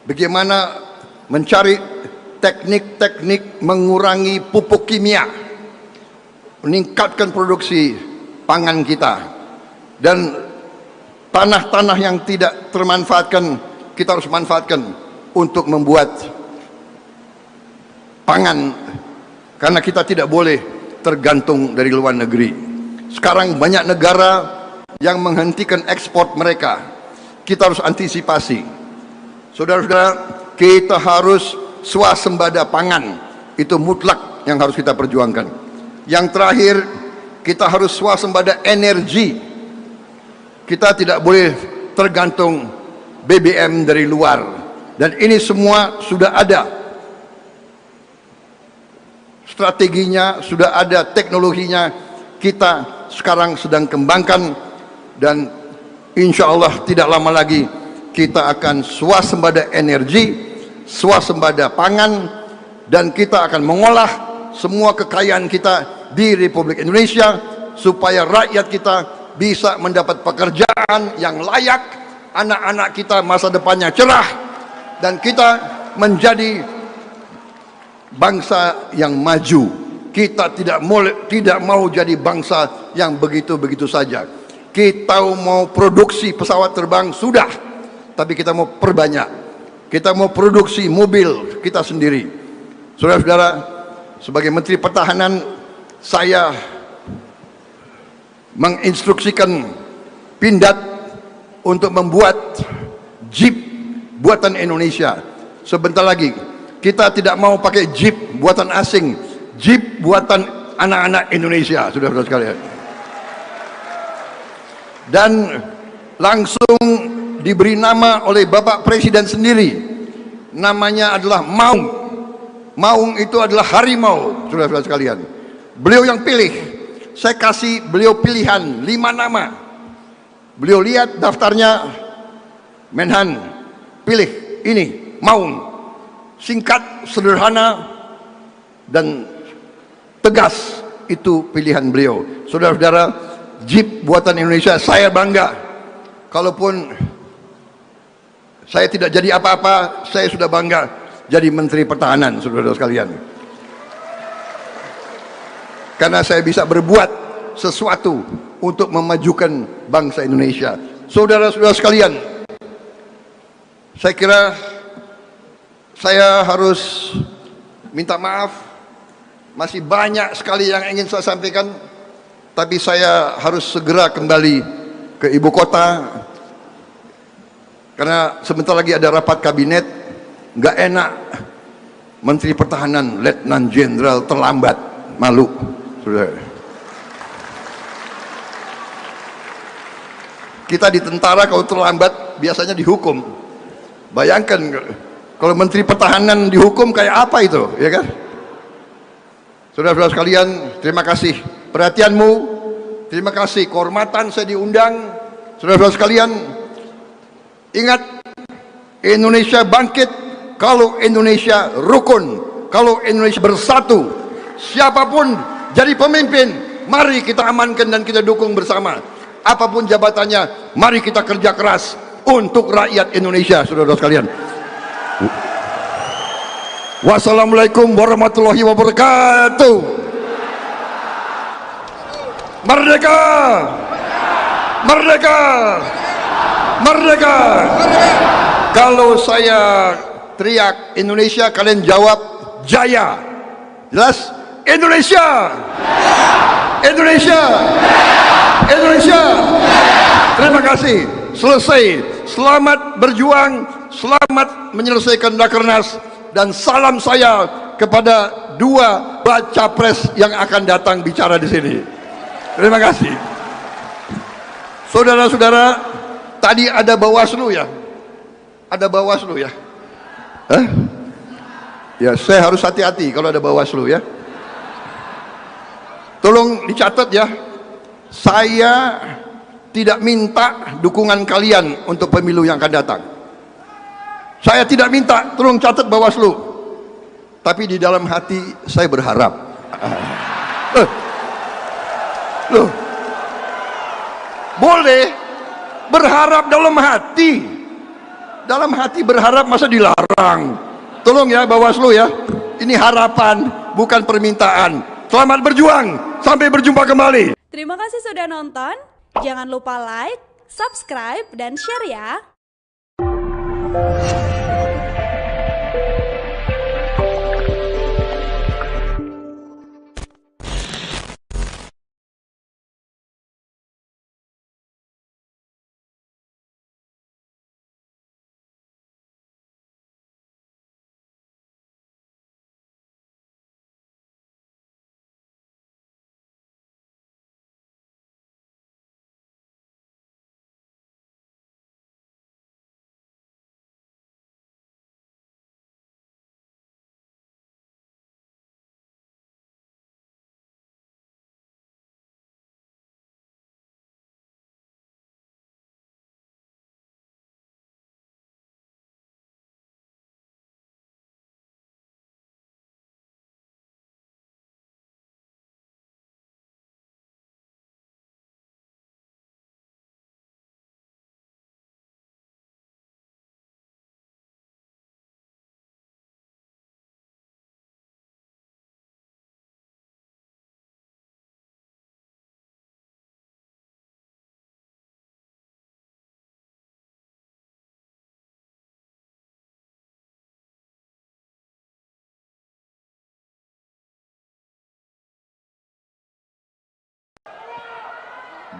bagaimana mencari teknik-teknik mengurangi pupuk kimia, meningkatkan produksi pangan kita, dan tanah-tanah yang tidak termanfaatkan kita harus manfaatkan untuk membuat pangan, karena kita tidak boleh tergantung dari luar negeri. Sekarang banyak negara yang menghentikan ekspor mereka. Kita harus antisipasi. Saudara-saudara, kita harus swasembada pangan. Itu mutlak yang harus kita perjuangkan. Yang terakhir, kita harus swasembada energi. Kita tidak boleh tergantung BBM dari luar. Dan ini semua sudah ada strateginya, sudah ada teknologinya. Kita sekarang sedang kembangkan, dan insya Allah tidak lama lagi kita akan swasembada energi, swasembada pangan, dan kita akan mengolah semua kekayaan kita di Republik Indonesia supaya rakyat kita bisa mendapat pekerjaan yang layak, anak-anak kita masa depannya cerah, dan kita menjadi bangsa yang maju. Kita tidak mau jadi bangsa yang begitu-begitu saja. Kita mau produksi pesawat terbang, sudah, tapi kita mau perbanyak. Kita mau produksi mobil kita sendiri. Saudara-saudara, sebagai Menteri Pertahanan, saya menginstruksikan Pindad untuk membuat Jeep buatan Indonesia. Sebentar lagi kita tidak mau pakai Jeep buatan asing, Jeep buatan anak-anak Indonesia, saudara-saudara sekalian. Dan langsung diberi nama oleh Bapak Presiden sendiri. Namanya adalah Maung. Maung itu adalah harimau, saudara-saudara sekalian. Beliau yang pilih. Saya kasih beliau pilihan 5 nama. Beliau lihat daftarnya, Menhan, pilih ini, Maung. Singkat, sederhana, dan tegas. Itu pilihan beliau. Saudara-saudara, Jeep buatan Indonesia, saya bangga. Kalaupun Saya tidak jadi apa-apa, saya sudah bangga jadi Menteri Pertahanan, saudara-saudara sekalian. Karena saya bisa berbuat sesuatu untuk memajukan bangsa Indonesia. Saudara-saudara sekalian, saya kira saya harus minta maaf, masih banyak sekali yang ingin saya sampaikan, tapi saya harus segera kembali ke ibu kota, karena sebentar lagi ada rapat kabinet. Nggak enak Menteri Pertahanan Letnan Jenderal terlambat, malu. Saudara. Kita di tentara kalau terlambat biasanya dihukum. Bayangkan kalau Menteri Pertahanan dihukum kayak apa itu, ya kan? Saudara-saudara sekalian, terima kasih perhatianmu, terima kasih kehormatan saya diundang. Saudara-saudara sekalian, ingat, Indonesia bangkit kalau Indonesia rukun, kalau Indonesia bersatu. Siapapun jadi pemimpin, mari kita amankan dan kita dukung bersama. Apapun jabatannya, mari kita kerja keras untuk rakyat Indonesia, saudara-saudara sekalian. Wassalamualaikum warahmatullahi wabarakatuh. Merdeka! Merdeka! Merdeka! Kalau saya teriak Indonesia, kalian jawab Jaya. Jelas? Indonesia! Indonesia! Indonesia! Terima kasih. Selesai. Selamat berjuang, selamat menyelesaikan Rakernas, dan salam saya kepada dua baca pres yang akan datang bicara di sini. Terima kasih. Saudara-saudara, tadi ada Bawaslu ya? Ada Bawaslu ya? Hah? Ya, saya harus hati-hati kalau ada Bawaslu ya. Tolong dicatat ya. Saya tidak minta dukungan kalian untuk pemilu yang akan datang. Saya tidak minta, tolong catat Bawaslu. Tapi di dalam hati saya berharap. Loh, boleh berharap dalam hati. Dalam hati berharap, masa dilarang? Tolong ya Bawaslu ya. Ini harapan, bukan permintaan. Selamat berjuang, sampai berjumpa kembali. Terima kasih sudah nonton. Jangan lupa like, subscribe, dan share ya.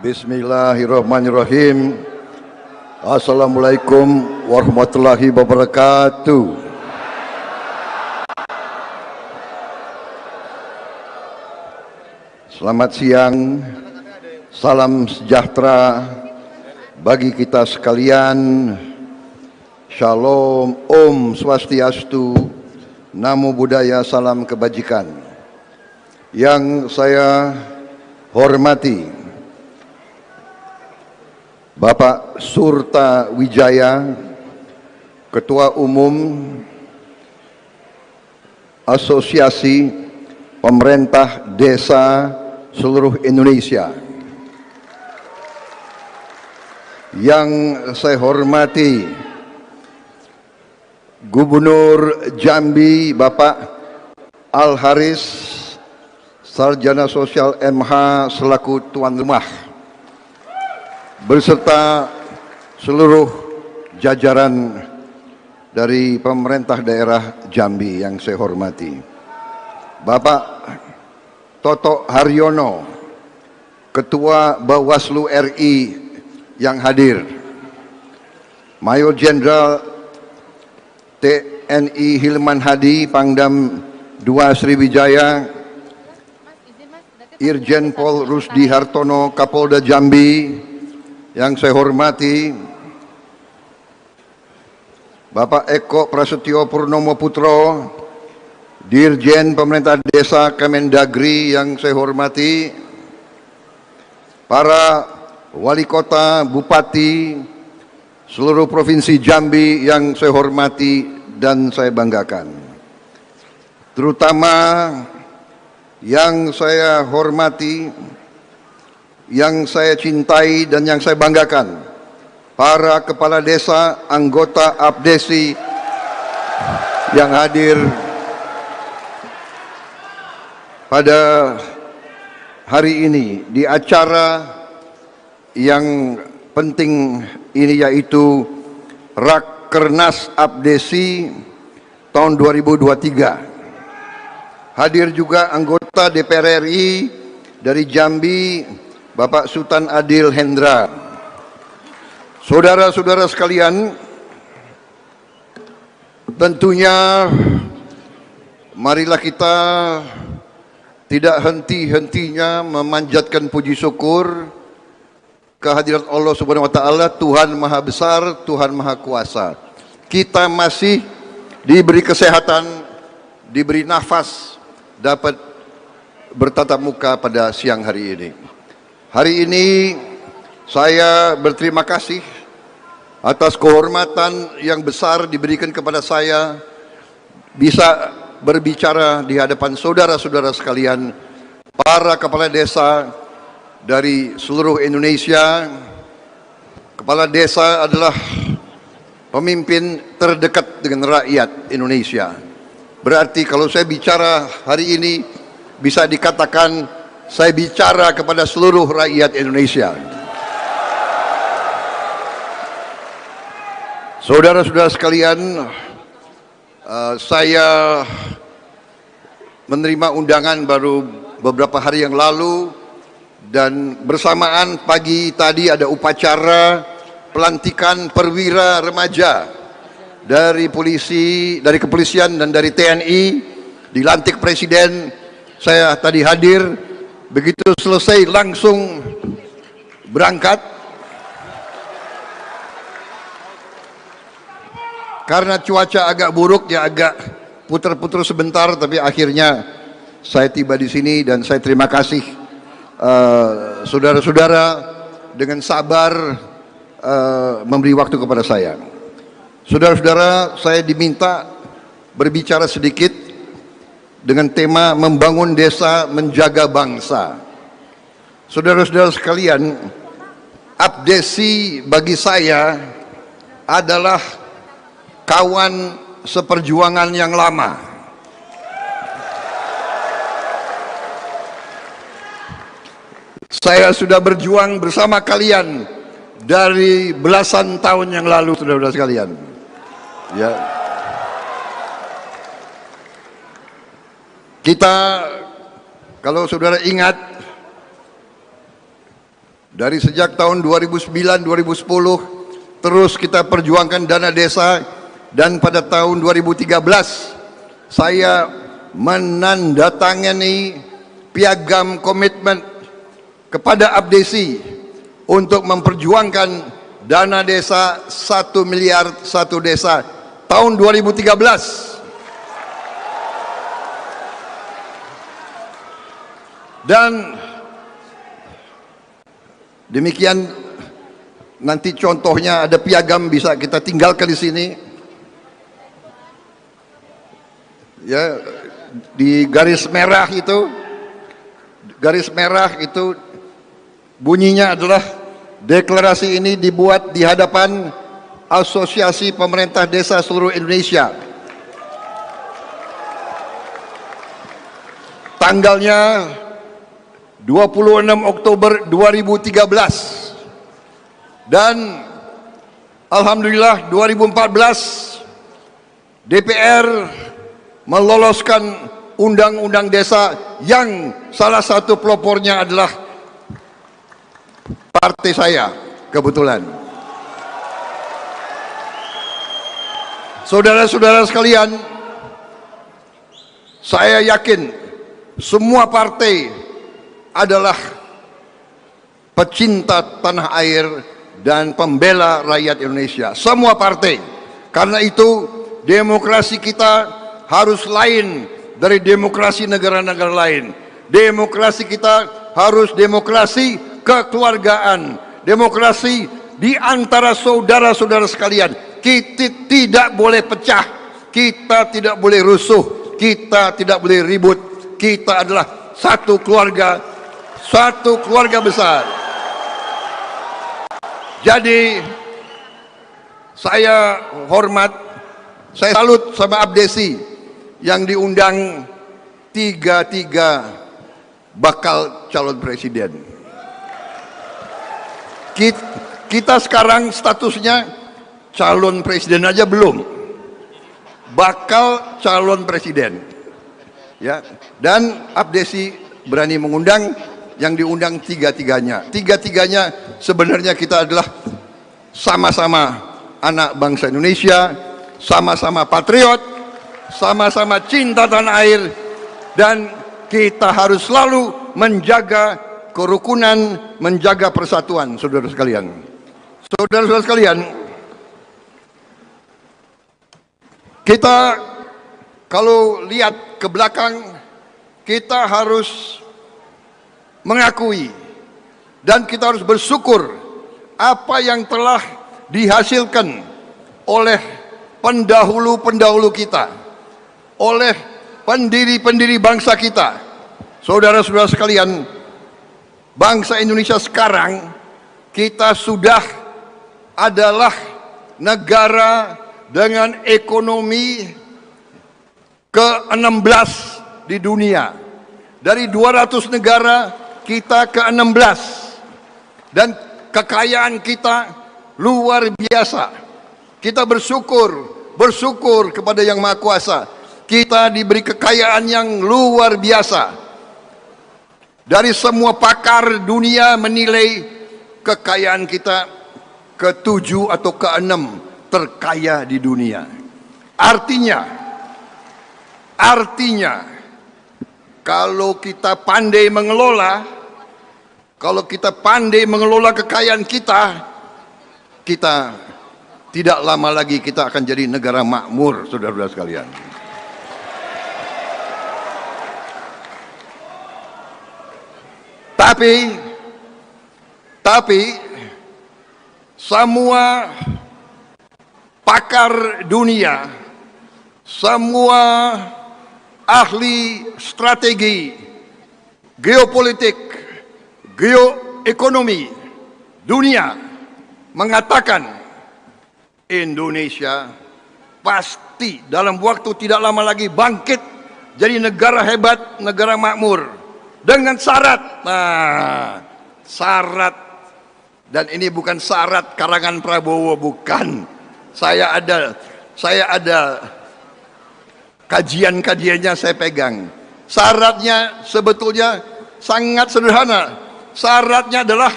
Bismillahirrahmanirrahim. Assalamualaikum warahmatullahi wabarakatuh. Selamat siang, salam sejahtera bagi kita sekalian. Shalom, Om Swastiastu, Namo Buddhaya, salam kebajikan. Yang saya hormati Bapak Surta Wijaya, Ketua Umum Asosiasi Pemerintah Desa seluruh Indonesia. Yang saya hormati Gubernur Jambi Bapak Al Haris, Sarjana Sosial MH selaku tuan rumah, beserta seluruh jajaran dari pemerintah daerah Jambi yang saya hormati. Bapak Toto Haryono, Ketua Bawaslu RI yang hadir, Mayor Jenderal TNI Hilman Hadi, Pangdam 2 Sriwijaya, Irjen Pol Rusdi Hartono, Kapolda Jambi yang saya hormati, Bapak Eko Prasetyo Purnomo Putro, Dirjen Pemerintah Desa Kemendagri yang saya hormati, para wali kota, bupati, seluruh provinsi Jambi yang saya hormati dan saya banggakan. Terutama yang saya hormati, yang saya cintai dan yang saya banggakan, para kepala desa, anggota APDESI yang hadir pada hari ini di acara yang penting ini, yaitu Rakernas APDESI tahun 2023. Hadir juga anggota DPR RI dari Jambi, Bapak Sultan Adil Hendra. Saudara-saudara sekalian, tentunya marilah kita tidak henti-hentinya memanjatkan puji syukur kehadirat Allah Subhanahu wa taala, Tuhan Maha Besar, Tuhan Maha Kuasa. Kita masih diberi kesehatan, diberi nafas, dapat bertatap muka pada siang hari ini. Hari ini saya berterima kasih atas kehormatan yang besar diberikan kepada saya bisa berbicara di hadapan saudara-saudara sekalian, para kepala desa dari seluruh Indonesia. Kepala desa adalah pemimpin terdekat dengan rakyat Indonesia. Berarti kalau saya bicara hari ini, bisa dikatakan saya bicara kepada seluruh rakyat Indonesia. Saudara-saudara sekalian, saya menerima undangan baru beberapa hari yang lalu, dan bersamaan pagi tadi ada upacara pelantikan perwira remaja dari polisi, dari kepolisian dan dari TNI, dilantik Presiden. Saya tadi hadir, begitu selesai langsung berangkat. Karena cuaca agak buruk, ya agak putar-putar sebentar, tapi akhirnya saya tiba di sini dan saya terima kasih saudara-saudara dengan sabar memberi waktu kepada saya. Saudara-saudara, saya diminta berbicara sedikit dengan tema membangun desa, menjaga bangsa. Saudara-saudara sekalian, APDESI bagi saya adalah kawan seperjuangan yang lama. Saya sudah berjuang bersama kalian dari belasan tahun yang lalu, saudara-saudara sekalian. Ya. Kita, kalau saudara ingat, dari sejak tahun 2009-2010 terus kita perjuangkan dana desa, dan pada tahun 2013 saya menandatangani piagam komitmen kepada APDESI untuk memperjuangkan dana desa 1 miliar satu desa tahun 2013. Dan demikian, nanti contohnya ada piagam bisa kita tinggalkan di sini. Ya, di garis merah itu bunyinya adalah deklarasi ini dibuat di hadapan Asosiasi Pemerintah Desa seluruh Indonesia. Tanggalnya 26 Oktober 2013 dan alhamdulillah 2014 DPR meloloskan undang-undang desa yang salah satu pelopornya adalah partai saya kebetulan. Saudara-saudara sekalian, saya yakin semua partai adalah pecinta tanah air dan pembela rakyat Indonesia. Semua partai. Karena itu demokrasi kita harus lain dari demokrasi negara-negara lain. Demokrasi kita harus demokrasi kekeluargaan. Demokrasi di antara saudara-saudara sekalian. Kita tidak boleh pecah, kita tidak boleh rusuh, kita tidak boleh ribut. Kita adalah satu keluarga besar. Jadi saya hormat, saya salut sama Abdesi yang diundang 33 bakal calon presiden. Kita sekarang statusnya calon presiden aja belum, bakal calon presiden, ya. Dan Abdesi berani mengundang, yang diundang tiga-tiganya sebenarnya kita adalah sama-sama anak bangsa Indonesia, sama-sama patriot, sama-sama cinta tanah air, dan kita harus selalu menjaga kerukunan, menjaga persatuan. Saudara sekalian, kita kalau lihat ke belakang, kita harus mengakui dan kita harus bersyukur apa yang telah dihasilkan oleh pendahulu-pendahulu kita, oleh pendiri-pendiri bangsa kita. Saudara-saudara sekalian, bangsa Indonesia sekarang kita sudah adalah negara dengan ekonomi ke-16 di dunia. Dari 200 negara kita ke-16 dan kekayaan kita luar biasa. Kita bersyukur kepada Yang Maha Kuasa. Kita diberi kekayaan yang luar biasa. Dari semua pakar dunia menilai kekayaan kita ke-7 atau ke-6 terkaya di dunia. Artinya kalau kita pandai mengelola, kekayaan kita tidak lama lagi kita akan jadi negara makmur, saudara-saudara sekalian. Tapi semua pakar dunia, semua ahli strategi, geopolitik, geoekonomi dunia mengatakan Indonesia pasti dalam waktu tidak lama lagi bangkit jadi negara hebat, negara makmur dengan syarat. Syarat, dan ini bukan syarat karangan Prabowo, bukan. Saya ada kajian-kajiannya, saya pegang. Syaratnya sebetulnya sangat sederhana. Syaratnya adalah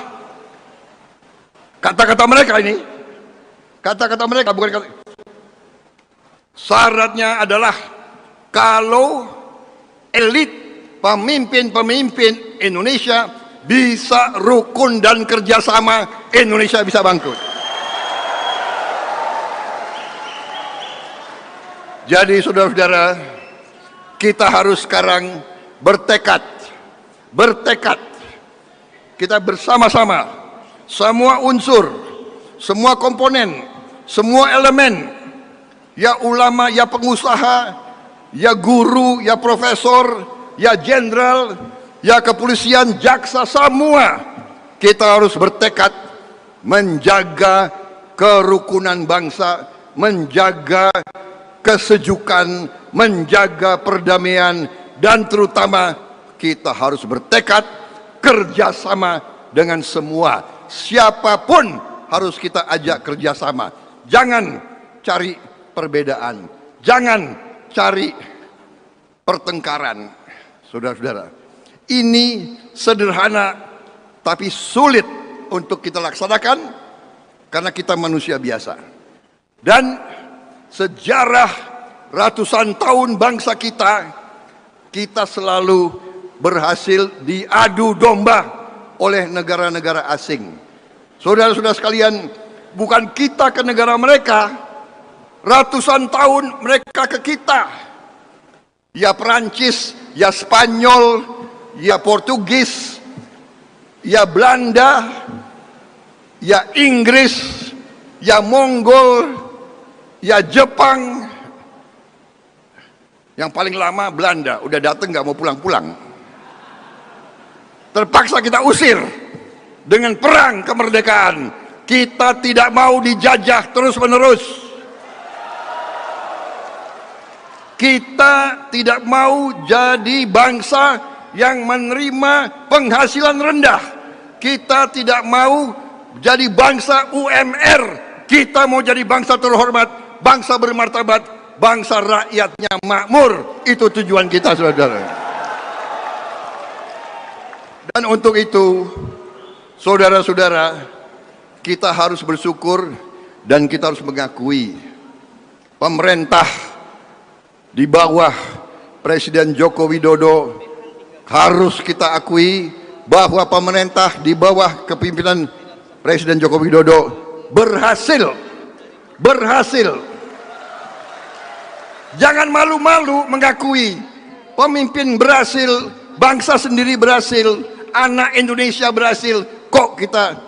kata-kata mereka ini. Kata-kata mereka bukan kata. Syaratnya adalah kalau elit pemimpin Indonesia bisa rukun dan kerjasama, Indonesia bisa bangkit. Jadi saudara-saudara, kita harus sekarang bertekad. Kita bersama-sama, semua unsur, semua komponen, semua elemen, ya ulama, ya pengusaha, ya guru, ya profesor, ya jenderal, ya kepolisian, jaksa, semua kita harus bertekad menjaga kerukunan bangsa, menjaga kesejukan, menjaga perdamaian, dan terutama kita harus bertekad kerjasama dengan semua. Siapapun harus kita ajak kerjasama. Jangan cari perbedaan, jangan cari pertengkaran. Saudara-saudara, ini sederhana tapi sulit untuk kita laksanakan karena kita manusia biasa. Dan sejarah ratusan tahun bangsa kita selalu berhasil diadu domba oleh negara-negara asing. Saudara-saudara sekalian, bukan kita ke negara mereka, ratusan tahun mereka ke kita. Ya Perancis, ya Spanyol, ya Portugis, ya Belanda, ya Inggris, ya Mongol, ya Jepang. Yang paling lama Belanda, udah datang nggak mau pulang-pulang. Terpaksa kita usir dengan perang kemerdekaan. Kita tidak mau dijajah terus-menerus. Kita tidak mau jadi bangsa yang menerima penghasilan rendah. Kita tidak mau jadi bangsa UMR. Kita mau jadi bangsa terhormat, bangsa bermartabat, bangsa rakyatnya makmur. Itu tujuan kita, saudara. Dan untuk itu, saudara-saudara, kita harus bersyukur dan kita harus mengakui pemerintah di bawah Presiden Joko Widodo, harus kita akui bahwa pemerintah di bawah kepemimpinan Presiden Joko Widodo berhasil. Jangan malu-malu mengakui pemimpin berhasil, bangsa sendiri berhasil, anak Indonesia berhasil, kok kita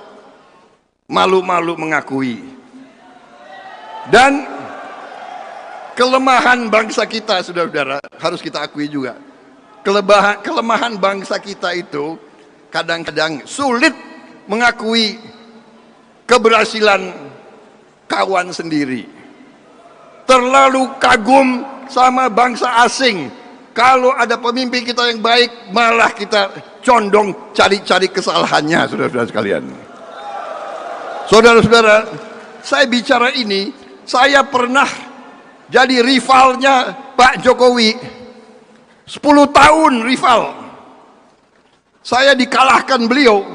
malu-malu mengakui. Dan kelemahan bangsa kita, saudara-saudara, harus kita akui juga. Kelemahan bangsa kita itu kadang-kadang sulit mengakui keberhasilan kawan sendiri. Terlalu kagum sama bangsa asing. Kalau ada pemimpin kita yang baik, malah kita condong cari-cari kesalahannya, saudara-saudara sekalian. Saudara-saudara, saya bicara ini, saya pernah jadi rivalnya Pak Jokowi. 10 tahun rival. Saya dikalahkan beliau